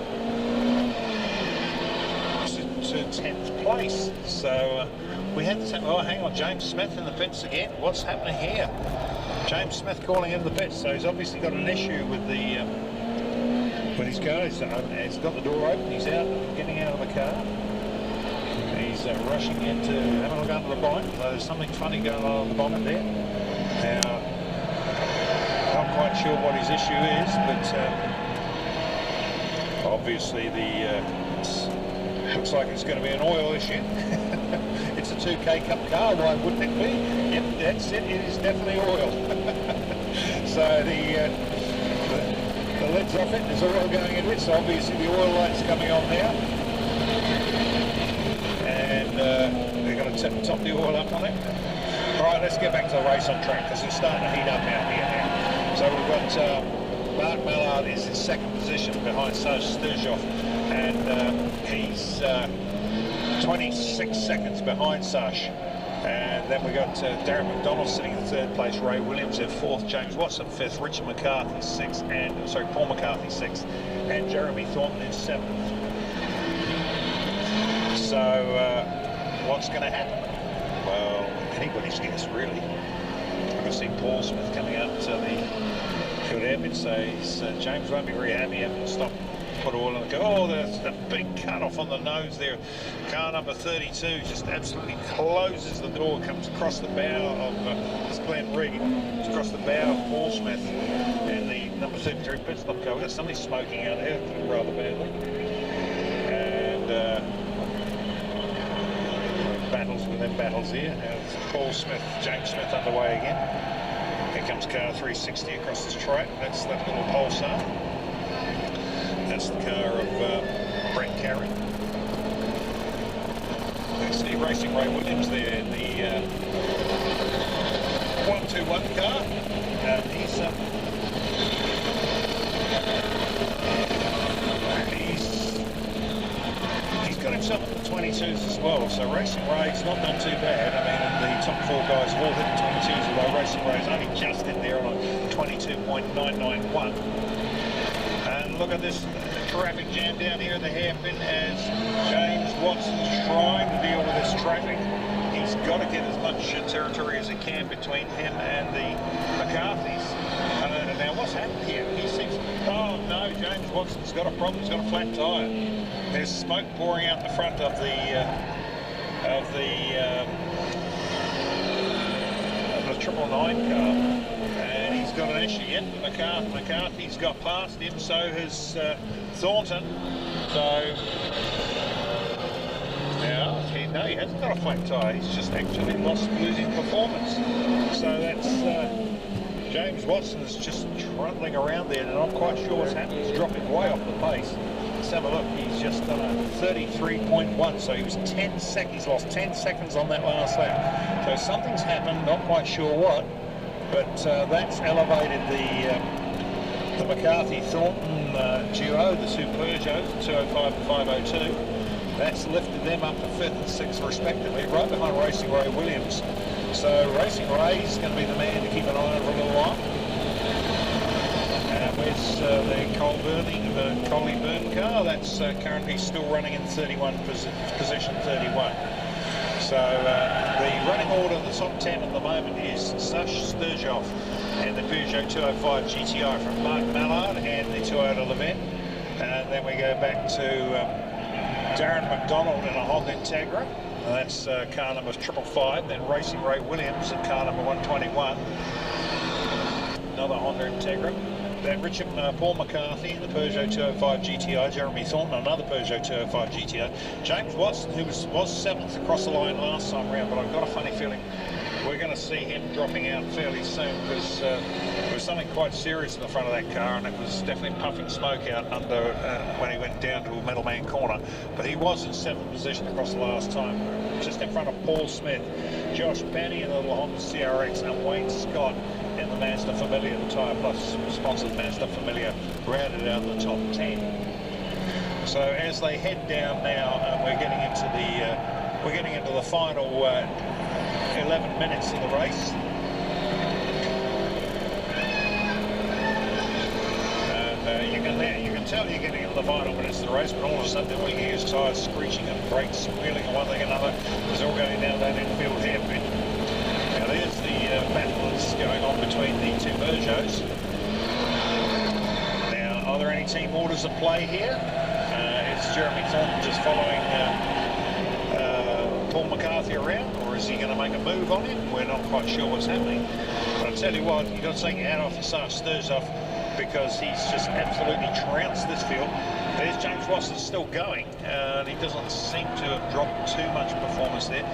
10th place. So we had to say, oh, hang on, James Smith in the pits again. What's happening here? James Smith calling in the pits. So he's obviously got an issue with the with his car. He's got the door open. He's out, getting out of the car. He's rushing into having a look under the bonnet. So there's something funny going on the bonnet there. Now, not quite sure what his issue is, but obviously the looks like it's going to be an oil issue. It's a 2K Cup car, why wouldn't it be? Yep, that's it, it is definitely oil. So the lid's off it, there's oil going into it, so obviously the oil light's coming on now. And they're going to top the oil up on it. Alright, let's get back to the race on track, because it's starting to heat up out here now. So we've got Mark Mallard is in second position behind Sarge Sturgeon, and he's 26 seconds behind Sarge. And then we got Darren McDonald sitting in third place, Ray Williams in fourth, James Watson fifth, Richard McCarthy sixth, and Paul McCarthy sixth, and Jeremy Thornton in seventh. So what's going to happen? Well, anybody's guess really. I've seen Paul Smith coming out to the field hairpin, so James won't be very happy having to stop, put oil in the car. Oh, there's a big cut off on the nose there. Car number 32 just absolutely closes the door, comes across the bow of this Glenn Reed, across the bow of Paul Smith in the number 33 pit stop car. We've got somebody smoking out there rather badly. And battles within battles here. Now it's Paul Smith, James Smith underway again. Here comes car 360 across this track. That's that little Pulsar. That's the car of Brent Carey. You see Racing Ray Williams there in the 121 car. He's got himself at the 22s as well. So Racing Ray's not done too bad. I mean, the top four guys have all hit the 22s, although Racing Ray's only just in there on a 22.991. And look at this traffic jam down here in the hairpin as James Watson's trying to deal with this traffic. He's got to get as much territory as he can between him and the McCarthys. Now what's happened here? He seems, oh no, James Watson's got a problem, he's got a flat tyre. There's smoke pouring out the front of the 999 car. He's got an issue yet. McCarthy's got past him, so has Thornton. So now, no, he hasn't got a flat tyre. He's just actually losing performance. So that's James Watson is just trundling around there, and I'm not quite sure what's happened. He's dropping way off the pace. Let's have a look. He's just done a 33.1, so he was 10 seconds. He's lost 10 seconds on that last lap. So something's happened. Not quite sure what. But that's elevated the McCarthy-Thornton duo, the two Peugeots, 205 and 502. That's lifted them up to 5th and 6th respectively, right behind Racing Ray Williams. So Racing Ray's going to be the man to keep an eye on for a little while. Where's the Coley Byrne car? That's currently still running in position 31. So the running order of the top 10 at the moment is Sash Sturgeoff and the Peugeot 205 GTI from Mark Mallard and the Toyota Levin. And then we go back to Darren McDonald in a Honda Integra. And that's car number 555. Then Racing Ray Williams at car number 121. Another Honda Integra. Then Richard Paul McCarthy in the Peugeot 205 GTI. Jeremy Thornton, another Peugeot 205 GTI. James Watson, who was 7th across the line last time round, but I've got a funny feeling we're going to see him dropping out fairly soon, because there was something quite serious in the front of that car, and it was definitely puffing smoke out under when he went down to a Middleman corner. But he was in 7th position across the last time, just in front of Paul Smith, Josh Benny in the little Honda CRX, and Wayne Scott in the Mazda Familia, the Tyre Plus sponsored Mazda Familia, rounded out the top 10. So as they head down now, we're getting into the final 11 minutes of the race. And you can tell you're getting into the final minutes of the race, but all of a sudden we hear his tyres screeching and brakes squealing and one thing and another. It's all going down that infield hairpin. Now there's the battle that's going on between the two Peugeots. Now, are there any team orders at play here? Is Jeremy Thornton just following Paul McCarthy around, or is he going to make a move on him? We're not quite sure what's happening. But I tell you what, you've got to take your hat off to Sarge Sturgeoff, because he's just absolutely trounced this field. There's James Watson still going, and he doesn't seem to have dropped too much performance there.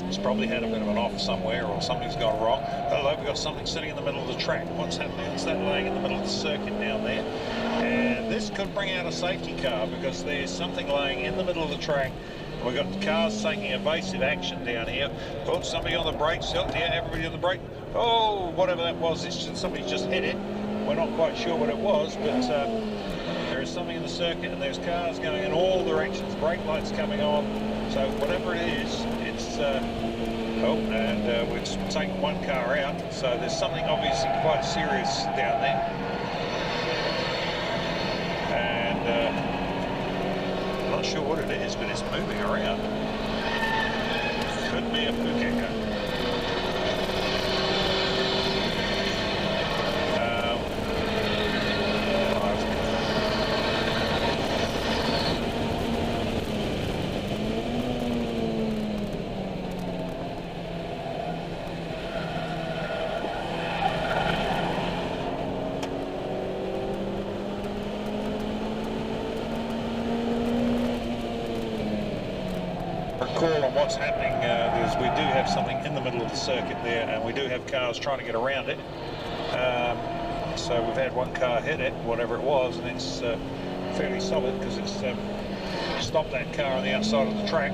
He's probably had a bit of an off somewhere, or something's gone wrong. Hello, we've got something sitting in the middle of the track. What's happening? It's that laying in the middle of the circuit down there. And this could bring out a safety car, because there's something laying in the middle of the track. We've got cars taking evasive action down here. Oh, somebody on the brakes. Oh, yeah, everybody on the brake. Oh, whatever that was, somebody just hit it. We're not quite sure what it was, but there is something in the circuit, and there's cars going in all directions, brake lights coming on. So whatever it is, it's... we're taking one car out, so there's something obviously quite serious down there. And... I'm not sure what it is, but it's moving around. Could be a Pukeka. Call on what's happening is we do have something in the middle of the circuit there, and we do have cars trying to get around it. So we've had one car hit it, whatever it was, and it's fairly solid, because it's stopped that car on the outside of the track.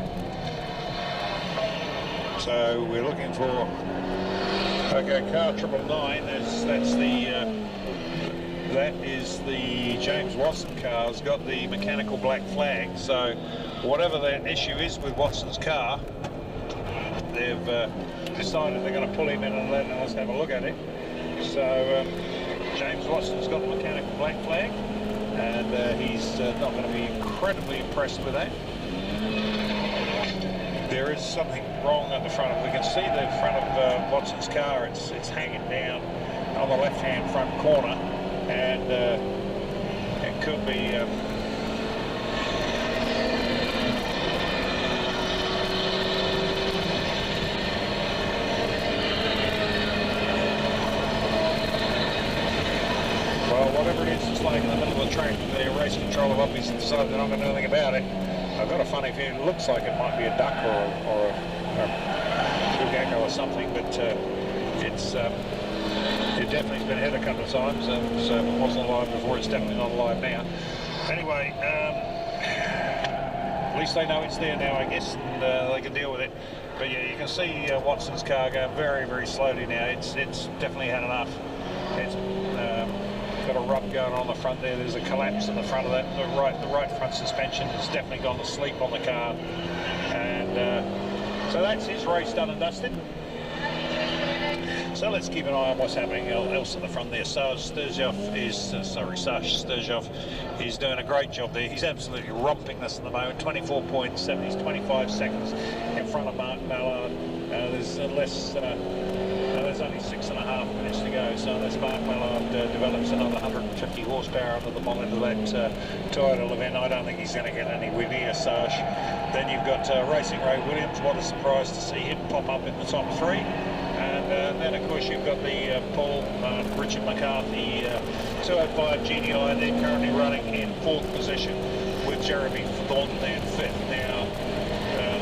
So we're looking for car 999. That is the James Watson car. It's got the mechanical black flag. So whatever that issue is with Watson's car, they've decided they're going to pull him in and let us have a look at it. So James Watson's got the mechanical black flag, and he's not going to be incredibly impressed with that. There is something wrong at the front of, we can see the front of Watson's car. It's hanging down on the left-hand front corner, and it could be well, whatever it is, it's like in the middle of the track. The race controller obviously decided they're not going to do anything about it. I've got a funny feeling it looks like it might be a duck or a gecko or something, but it definitely has been hit a couple of times, and so if it wasn't alive before, it's definitely not alive now. Anyway, at least they know it's there now, I guess, and they can deal with it. But yeah, you can see Watson's car going very, very slowly now. It's definitely had enough. It's got a rub going on the front there. There's a collapse in the front of that. The right front suspension has definitely gone to sleep on the car, and so that's his race done and dusted. So let's keep an eye on what's happening else in the front there. Sash Sturgeoff is doing a great job there. He's absolutely romping this at the moment. 24.7. He's 25 seconds in front of Mark Mallard. There's only 6.5 minutes to go. So unless Mark Mallard develops another 150 horsepower under the bonnet of that Toyota Levin, I don't think he's going to get anywhere near Sash. Then you've got Racing Ray Williams. What a surprise to see him pop up in the top 3. And then, of course, you've got the Richard McCarthy 205 GDI. They're currently running in 4th position with Jeremy Thornton there in 5th. Now,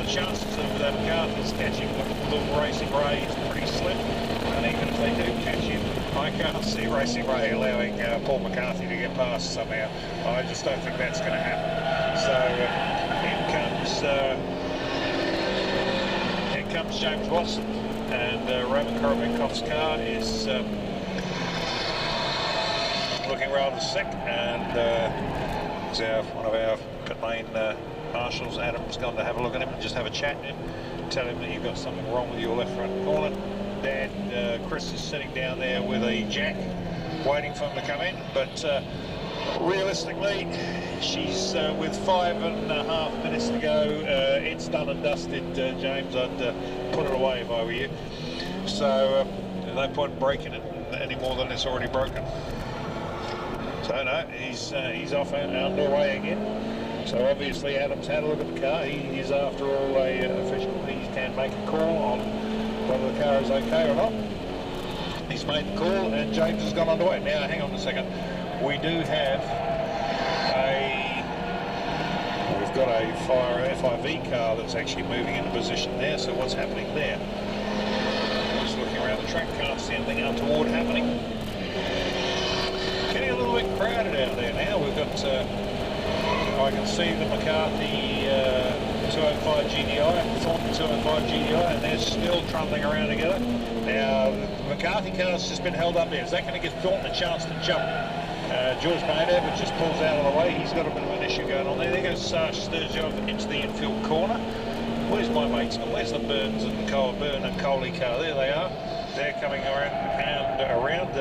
the chances of McCarthy's catching little Racing Ray is pretty slim. And even if they do catch him, I can't see Racing Ray allowing Paul McCarthy to get past somehow. I just don't think that's going to happen. So in comes James Watson. And Roman Korobenkov's car is looking rather sick, and one of our pit lane marshals, Adam's gone to have a look at him and just have a chat with him, tell him that you've got something wrong with your left front corner. And Chris is sitting down there with a jack, waiting for him to come in, but realistically, she's with 5.5 minutes to go. It's done and dusted, James. I'd put it away if I were you. So there's no point in breaking it any more than it's already broken. So no, he's off and underway again. So obviously Adam's had a look at the car. He is after all a official. He can make a call on whether the car is okay or not. He's made the call and James has gone underway. Now hang on a second. We do have we've got a FIV car that's actually moving into position there. So what's happening there? Just looking around the track, can't see anything untoward happening. Getting a little bit crowded out there now. We've got, I can see the McCarthy 205 GDI, Thornton 205 GDI, and they're still trundling around together. Now, the McCarthy car's just been held up there. Is that going to give Thornton a chance to jump? George Maynard just pulls out of the way. He's got a bit of an issue going on there. There goes Sash Sturgeoff into the infield corner. Where's my mates? Where's the Burns and Byrne and Coley car? There they are. They're coming around.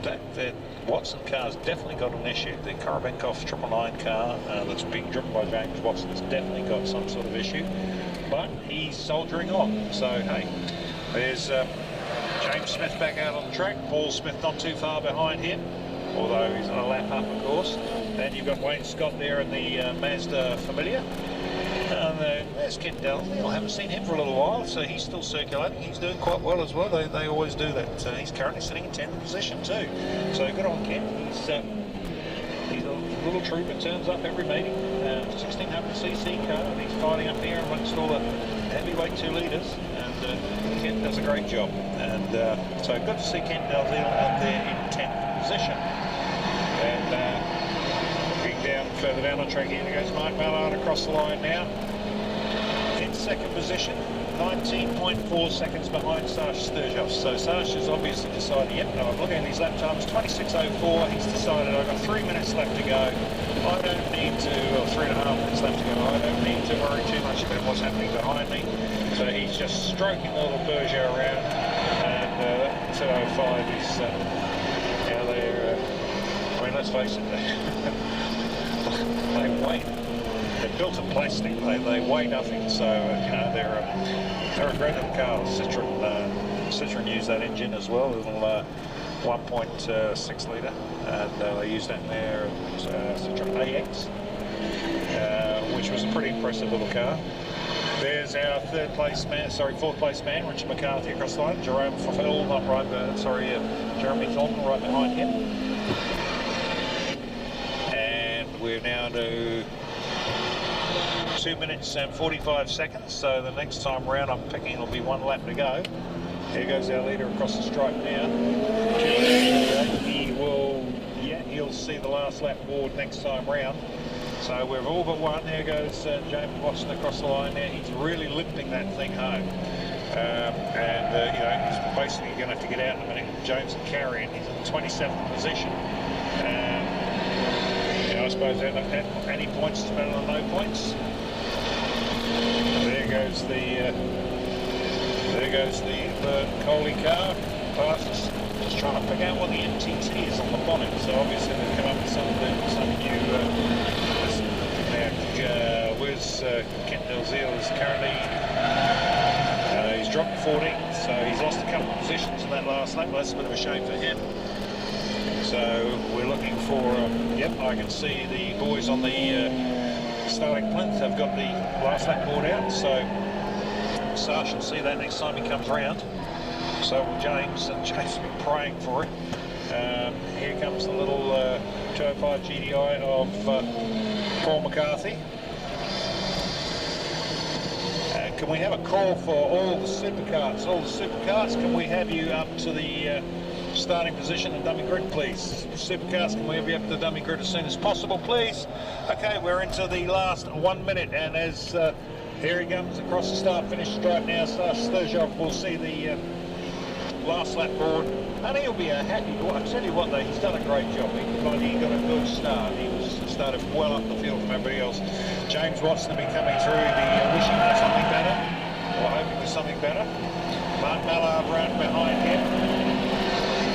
That Watson car's definitely got an issue. The Korobenkov 999 car that's being driven by James Watson has definitely got some sort of issue. But he's soldiering on. So, hey, there's James Smith back out on the track. Paul Smith not too far behind him, although he's on a lap up, of course. Then you've got Wayne Scott there in the Mazda Familia. And there's Ken Dalzell. I haven't seen him for a little while, so he's still circulating. He's doing quite well as well. They always do that. He's currently sitting in 10th position too. So good on Ken. He's a little trooper, turns up every meeting. 1600cc car, and he's fighting up here amongst all the heavyweight 2 litres. And Ken does a great job. And so good to see Ken Dalzell out there in 10th position. And further down the track here goes Mark Mallard across the line now. In 2nd position, 19.4 seconds behind Sash Sturgeoff. So Sash has obviously decided, yep, no, I'm looking at his lap times, 26.04. He's decided I've got 3 minutes left to go. I don't need to, or 3.5 minutes left to go. I don't need to worry too much about what's happening behind me. So he's just stroking the little Peugeot around. And 205 is now there. I mean, let's face it. They weigh. They're built of plastic. They weigh nothing. So you know they're a great little car. Citroen used that engine as well, a little 1.6 litre, and they used that in their Citroen AX, which was a pretty impressive little car. There's our fourth place man, Richard McCarthy across the line. Jeremy Thornton right behind him. We're now to 2 minutes and 45 seconds, so the next time round I'm picking it'll be 1 lap to go. Here goes our leader across the stripe now. He'll see the last lap board next time round. So we've all but one. There goes James Watson across the line now. He's really limping that thing home. He's basically going to have to get out in a minute. James and carrying. He's in 27th position. I suppose any points is better than no points. There goes the There goes the Coley car. Passes. Just trying to pick out what the MTT is on the bonnet. So obviously they've come up with some new. Where's Kent Delzeel is currently. He's dropped 40, so he's lost a couple of positions in that last lap. Well, that's a bit of a shame for him. So we're looking for. Yep, I can see the boys on the starting plinth have got the last lap board out. So Sash will see that next time he comes round. So will James, and James has been praying for it. Here comes the little 205 GDI of Paul McCarthy. Can we have a call for all the supercars? All the supercars, can we have you up to the starting position and dummy grid, please? Supercars, can we have you up to the dummy grid as soon as possible, please? Okay, we're into the last 1 minute, and as here he comes across the start-finish stripe now, Sturgeon will see the last lap board, and he'll be a happy boy. I tell you what though, he's done a great job. He got a good start. He started well up the field from everybody else. James Watson will be coming through, wishing for something better, or hoping for something better. Mark Mallard round behind him.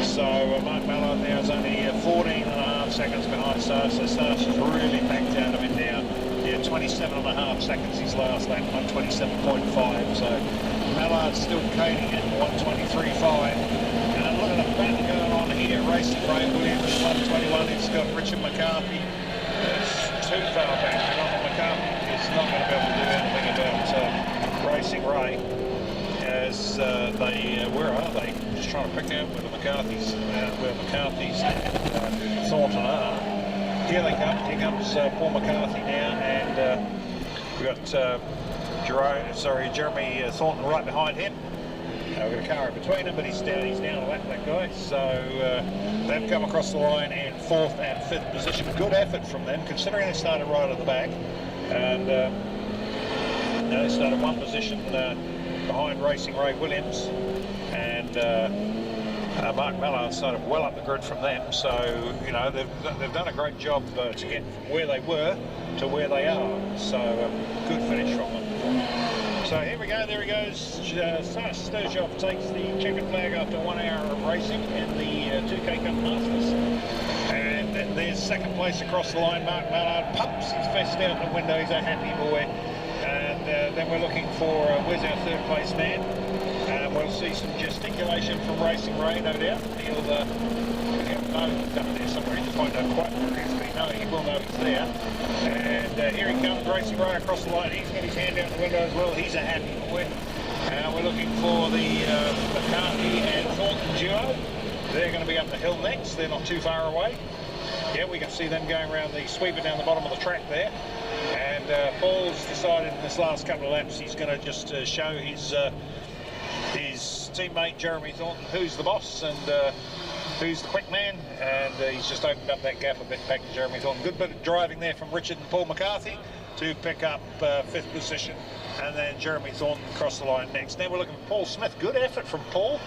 So Mark Mallard now is only 14.5 seconds behind Sarge, so Sarge has really backed out of him now. Yeah, 27.5 seconds his last lap, 127.5. So Mallard's still cading at 123.5. And look at the battle going on here. Racing Ray Williams 121. He's got Richard McCarthy. It's too far back. Ronald McCarthy is not going to be able to do anything about Racing Ray. As where are they? Just trying to pick out where the McCarthys, and Thornton are. Here they come. Here comes Paul McCarthy now, and we've got Jeremy Thornton right behind him. We've got a car in between them, but he's down a lap, that guy. So they've come across the line in 4th and 5th position. Good effort from them, considering they started right at the back. And they started 1 position behind Racing Ray Williams. And Mark Mallard started well up the grid from them. So, you know, they've done a great job to get from where they were to where they are. So good finish from them. So here we go, there he goes. Sturgeon takes the checkered flag after 1 hour of racing in the 2K Cup Masters. And there's second place across the line. Mark Mallard pumps his fist out the window. He's a happy boy. And then we're looking for, where's our 3rd place man? We'll see some gesticulation from Racing Ray, no doubt. He'll know he's up there somewhere. He just won't know quite where he is, but he will know he's there. And here he comes, Racing Ray across the line. He's got his hand out the window as well. He's a happy boy. We're looking for the McCarthy and Thornton duo. They're going to be up the hill next. They're not too far away. Yeah, we can see them going around the sweeper down the bottom of the track there. And Paul's decided in this last couple of laps he's going to just show his teammate Jeremy Thornton who's the boss and who's the quick man, and he's just opened up that gap a bit back to Jeremy Thornton. Good bit of driving there from Richard and Paul McCarthy to pick up 5th position, and then Jeremy Thornton across the line next. Now we're looking for Paul Smith. Good effort from Paul.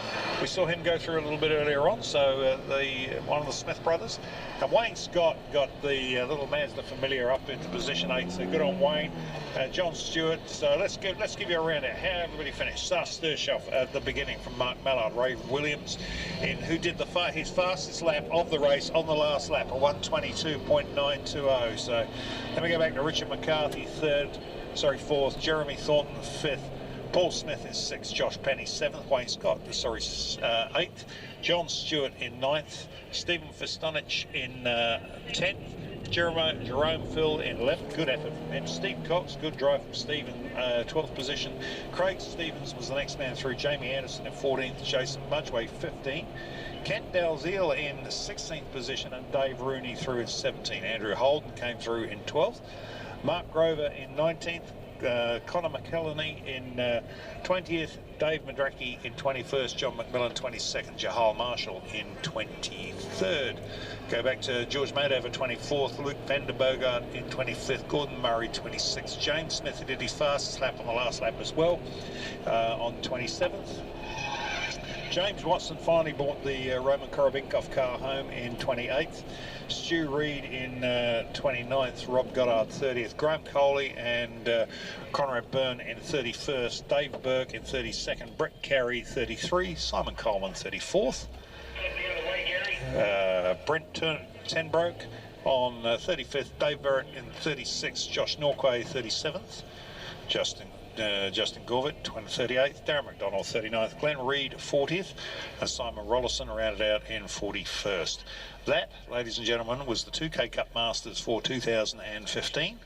We saw him go through a little bit earlier on, so one of the Smith brothers. And Wayne Scott got the little Mazda Familiar up into position 8, so good on Wayne. John Stewart, so let's give you a round out. How everybody finished. Sturgeon at the beginning from Mark Mallard. Ray Williams, who did his fastest lap of the race on the last lap, a 122.920. So then we go back to Richard McCarthy, 4th, Jeremy Thornton 5th, Paul Smith is 6th, Josh Penny 7th, Wayne Scott, 8th, John Stewart in 9th, Stephen Festonich in 10th, Jerome Phil in 11th, good effort from him. Steve Cox, good drive from Steve in 12th position. Craig Stevens was the next man through. Jamie Anderson in 14th, Jason Mudgeway 15th. Kent Dalziel in 16th position, and Dave Rooney through in 17th. Andrew Holden came through in 12th. Mark Grover in 19th. Connor McElhenney in 20th, Dave Madracki in 21st, John McMillan 22nd, Jahal Marshall in 23rd. Go back to George Madover 24th, Luke Vanderbergart in 25th, Gordon Murray 26th, James Smith, who did his fastest lap on the last lap as well, on 27th. James Watson finally bought the Roman Korobenkov car home in 28th. Stu Reed in 29th. Rob Goddard 30th. Graham Coley and Conrad Byrne in 31st. Dave Burke in 32nd. Brett Carey 33. Simon Coleman 34th. Brent Tenbroke on 35th. Dave Barrett in 36th. Josh Norquay 37th. Justin Gorvit, 38th, Darren McDonald, 39th, Glenn Reed, 40th, and Simon Rollison rounded out in 41st. That, ladies and gentlemen, was the 2K Cup Masters for 2015.